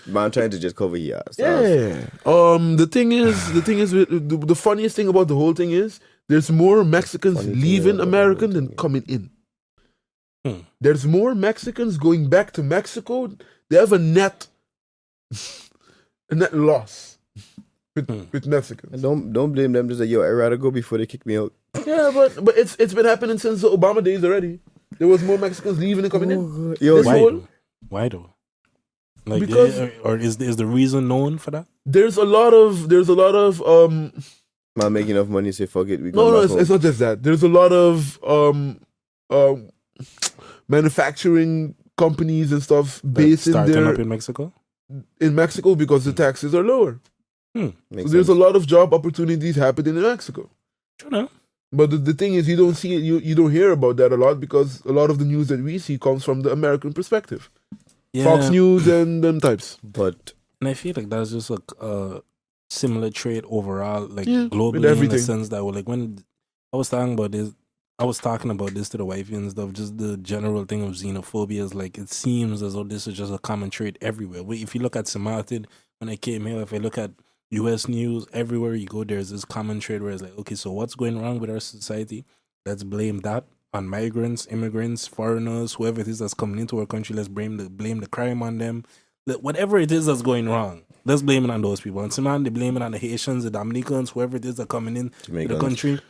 Man trying to just cover his ass. Yeah. The thing is, the funniest thing about the whole thing is there's more Mexicans Funny thing leaving about the America whole than thing. coming in. Hmm. There's more Mexicans going back to Mexico. They have a net loss. with Mexicans. And don't blame them. Just like, yo, I'd rather go before they kick me out. Yeah, but it's been happening since the Obama days already. There was more Mexicans leaving and coming in. Yo, This Why whole- though? Why though? Like, Because- or is the reason known for that? There's a lot of man, make enough money, say fuck it. We no, going back it's not just that. There's a lot of manufacturing companies and stuff based in Starting there up in Mexico. in Mexico because the taxes are lower. So Makes there's sense. a lot of job opportunities happening in Mexico. True, no? But the thing is, you don't see it, you don't hear about that a lot because a lot of the news that we see comes from the American perspective. Yeah. Fox News and them types. But And I feel like that's just like a similar trait overall, like Yeah, with globally, in the everything. sense that like when I was talking about this to the wifey and stuff, just the general thing of xenophobia is like it seems as though this is just a common trait everywhere. If you look at Samartin, when I came here, if I look at US news, everywhere you go, there's this common trait where it's like, okay, so what's going wrong with our society? Let's blame that on migrants, immigrants, foreigners, whoever it is that's coming into our country. Let's blame the crime on them. Whatever it is that's going wrong, let's blame it on those people. And some they blame it on the Haitians, the Dominicans, whoever it is that coming in to the Jamaicans. country.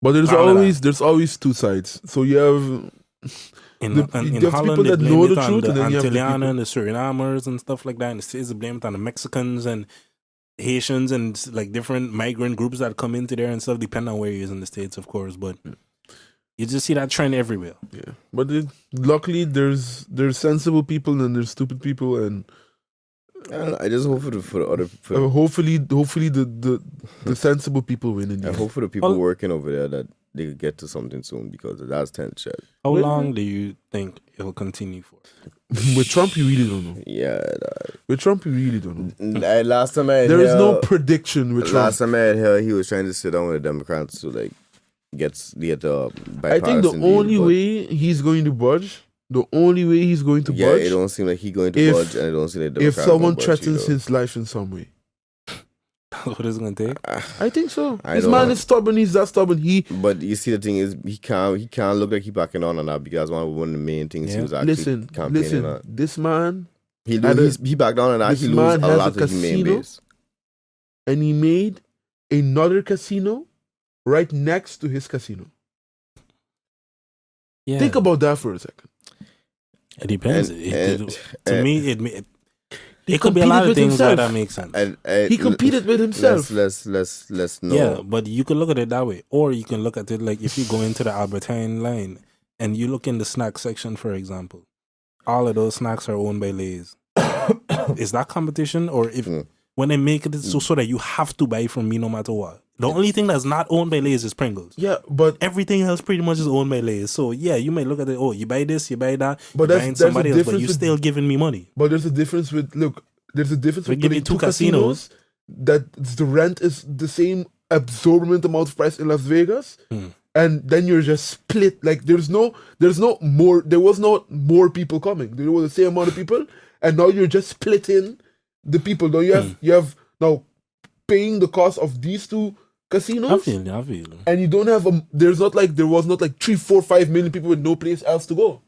But there's always two sides. So you have In you have Holland, people they that blame know it the on truth, the and then you have the Antillean people- and the Surinamers and stuff like that. And the States they blame it on the Mexicans and Haitians and like different migrant groups that come into there and stuff, depending on where he is in the States, of course. But you just see that trend everywhere. yeah. But luckily there's sensible people and there's stupid people and I don't know, I just hope for the other. hopefully the sensible people win in the I end. hope for the people Well- working over there that they could get to something soon because that's tense shit. How Wait, long do you think it'll continue for? With Trump, you really don't know. Yeah. With Trump, you really don't know. Last time I had There is no heard- prediction with Trump. Last time I had heard, he was trying to sit down with the Democrats to like get I think the bipartisan deal, only but way he's going to budge, it don't seem like he's going to if- budge, and it don't seem like if Democrats someone gonna budge threatens either. his life in some way. What is it gonna take? I think so. I This don't man know. is stubborn. He's that stubborn. But you see, the thing is, he can't look like he backing on that because one of the main things he Yeah. was actually Listen. campaigning on. This man, He had a- he backed down on that. this He lose man a has lot a of his main casino. base. and he made another casino right next to his casino. Yeah, Think about that for a second. it depends. And- To and- me, He it could be a lot of competed with things where himself. that makes sense. He competed with himself. Let's know. Yeah, but you can look at it that way, or you can look at it like if you go into the Albertine line and you look in the snack section, for example, all of those snacks are owned by Lay's. Is that competition, or if when they make it so that you have to buy from me no matter what? The only thing that's not owned by Lay's is Pringles. Yeah, but Everything else pretty much is owned by Lay's. So yeah, you might look at it. Oh, you buy this, you buy that. But you're that's- buying there's a somebody else, but difference you're with- still giving me money. there's a difference with there's a difference We with give you putting two casinos. that the rent is the same absorbent amount of price in Las Vegas, and then you're just split. Like there was not more people coming. There was the same amount of people, and now you're just splitting the people. Now you have now paying the cost of these two casinos. I feel you. And you don't have there was not like 3, 4, 5 million people with no place else to go.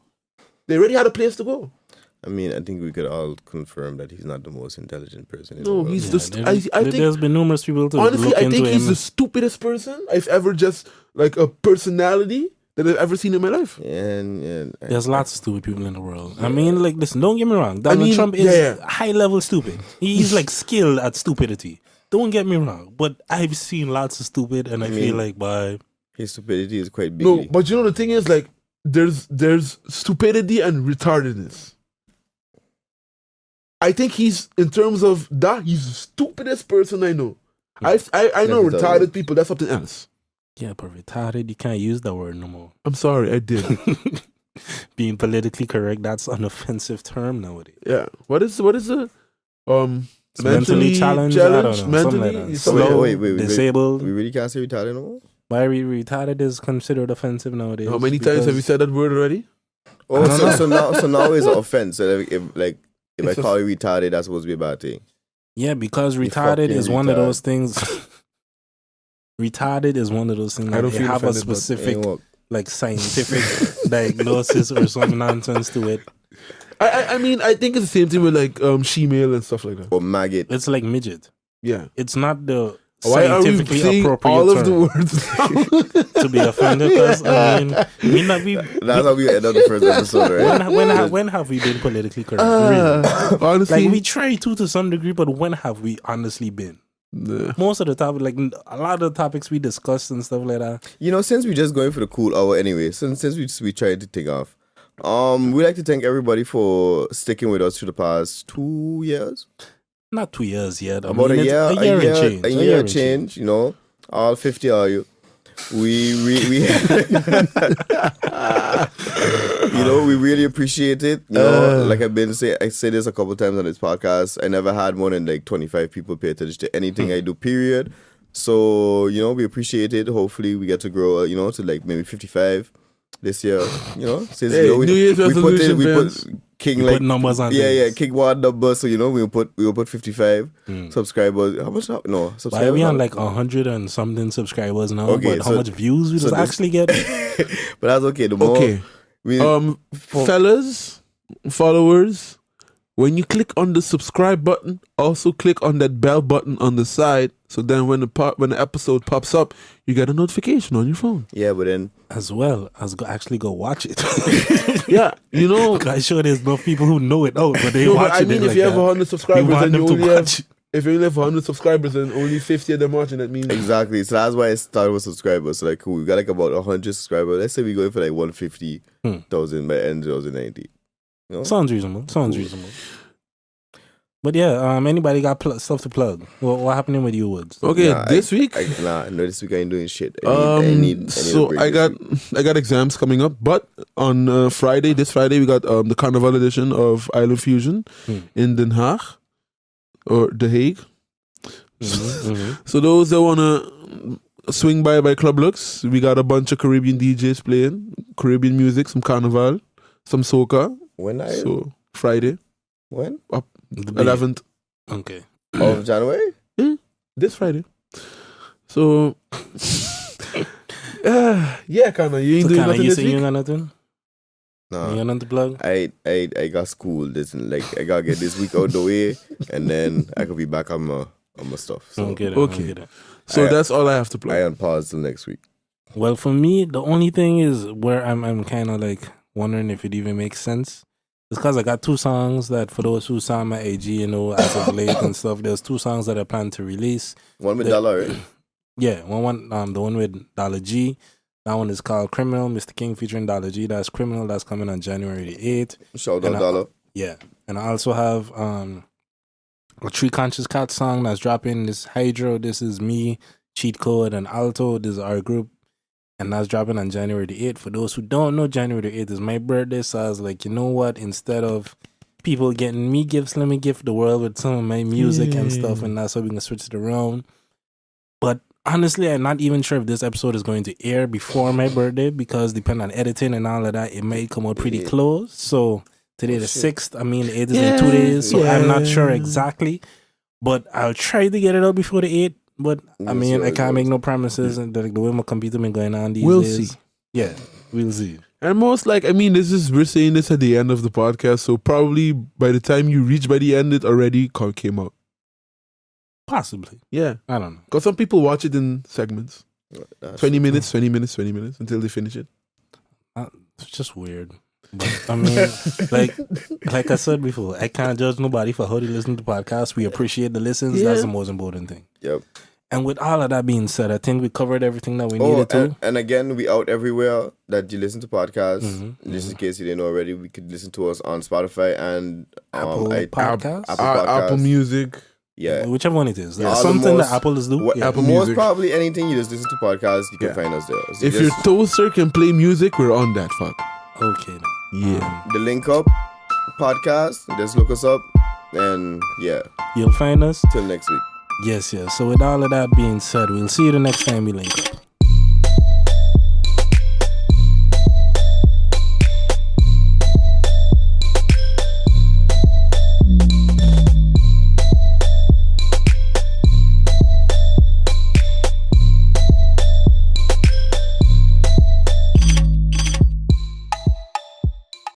They already had a place to go. I mean, I think we could all confirm that he's not the most intelligent person in the No, world. he's Yeah, just. there- I think there's been numerous people to honestly, look I into think he's him. the stupidest person I've ever just like a personality that I've ever seen in my life. And There's lots of stupid people in the world. I mean, like, listen, don't get me wrong. Donald Trump is yeah. high level stupid. He's like skilled at stupidity. Don't get me wrong. But I've seen lots of stupid, and I feel like his stupidity is quite big. No, but you know the thing is like there's stupidity and retardedness. I think he's in terms of that he's the stupidest person I know. I know That's retarded retarded. people. That's something else. yeah, but retarded, you can't use that word no more. I'm sorry, I did. Being politically correct, that's an offensive term nowadays. Yeah. What is the Mentally challenged, I don't know, something mentally like that. something- Slow, wait, disabled. we really can't say retarded no more? Why retarded is considered offensive nowadays? How many times have you said that word already? Oh, don't know. so now it's an offense. So if It's I call you retarded, that's supposed to be a bad thing. Yeah, because You retarded fucking is one of retard. those things. Retarded is one of those things I that don't they feel have a offended, but specific, Ain't what- like, scientific diagnosis or some nonsense to it. I mean I think it's the same thing with like she-male and stuff like that. or maggot. It's like midget. Yeah. It's not the Why are we scientifically saying appropriate all of term the words? to be offended. Because I mean, we not be. That's how we end up the first episode, right? When have we been politically correct? Really? Honestly, Like we try to some degree, but when have we honestly been? Most of the topic, like a lot of the topics we discussed and stuff like that. You know, since we're just going for the cool hour anyway, since we tried to take off, we'd like to thank everybody for sticking with us through the past 2 years. Not 2 years yet. About a year and change. A year and change, you know. All 50 of you. We you know, we really appreciate it. You know, like I say this a couple times on this podcast. I never had more than like 25 people pay attention to anything I do, period. So, you know, we appreciate it. Hopefully we get to grow, you know, to like maybe 55 this year. You know, since Hey, you know, New Year's resolution, we fans. put King We like put numbers on yeah, things. King one number. So you know, we'll put 55 subscribers. How much? No, Why subscribers. are we on like 100 and something subscribers now? Okay, but how so- much views we so just this- actually get? But that's okay. The more Okay. we, fellas, followers, when you click on the subscribe button, also click on that bell button on the side. So then when the episode pops up, you get a notification on your phone. yeah, but then As well as actually go watch it. Yeah, you know. I'm sure there's no people who know it out, but they No, watch but I mean, it. if you have 100 you subscribers want and them you to only have, watch. if you only have 100 subscribers and only 50 of them watching, that means exactly. So that's why I started with subscribers. So like, cool. We got like about 100 subscribers. Let's say we going for like 150,000 by end 2019. You know? Sounds reasonable. But yeah, anybody got stuff to plug? What happening with you, Woods? okay. Nah, this week, No, this week I ain't doing shit. I need a so break I this got week. exams coming up, but on this Friday we got the Carnival edition of Island Fusion in Den Haag or The Hague. So those that wanna swing by Club Lux, we got a bunch of Caribbean DJs playing Caribbean music, some Carnival, some soca. When I So Friday, when 11th Okay. of January. this Friday. So yeah, Kana, you ain't So doing Kana, nothing you this say you week. ain't got nothing? You Nah, got nothing to plug? I got school. This like I gotta get this week out the way, and then I could be back on my stuff. So Don't get it. Okay. Don't get it. So I- that's all I have to play. I on pause till next week. Well, for me, the only thing is where I'm kind of like wondering if it even makes sense. It's because I got 2 songs that, for those who saw my AG, you know, as of late and stuff, there's 2 songs that I plan to release. One with The- dollar, right? Yeah, the one with Dollar G. That one is called Criminal, Mr. King featuring Dollar G. That's Criminal. That's coming on January the 8th. Shout And out dollar. Yeah. And I also have a Tree Conscious Cat song that's dropping. This Hydro, this is me, Cheat Code, and Alto. This is our group. And that's dropping on January the 8th. For those who don't know, January the 8th is my birthday. So I was like, you know what? Instead of people getting me gifts, let me gift the world with some of my music and stuff. And that's how we can switch it around. But honestly, I'm not even sure if this episode is going to air before my birthday, because depending on editing and all of that, it might come out pretty close. So today the 6th, I mean, the 8th is in 2 days. So I'm not sure exactly. But I'll try to get it out before the 8th. But I We'll see mean, how I it can't make goes. no promises. And the way my computer been going on these We'll days. see. Yeah, we'll see. And most like, I mean, we're saying this at the end of the podcast, so probably by the time you reach by the end, it already came out. Possibly. Yeah, I don't know. because some people watch it in segments, That's 20 minutes, 20 minutes, 20 minutes until they finish it. It's just weird. But I mean, like I said before, I can't judge nobody for how they listen to podcasts. We appreciate the listens. That's the most important thing. Yep. And with all of that being said, I think we covered everything that we needed to. And again, we out everywhere that you listen to podcasts. Mm-hmm, Just in case you didn't know already, we could listen to us on Spotify and Apple Podcasts? Apple Podcasts. Apple Music. Yeah. Whichever one it is. Yeah. There's All the something most- that Apple is doing. What- Yeah. Apple most Music. probably anything you just listen to podcasts, you can Yeah. find us there. So If just your toaster can play music, we're on that fuck. Okay. Then. Yeah. the Link Up podcast, just look us up, and yeah, You'll find us. till next week. Yes. So with all of that being said, we'll see you the next time we link up.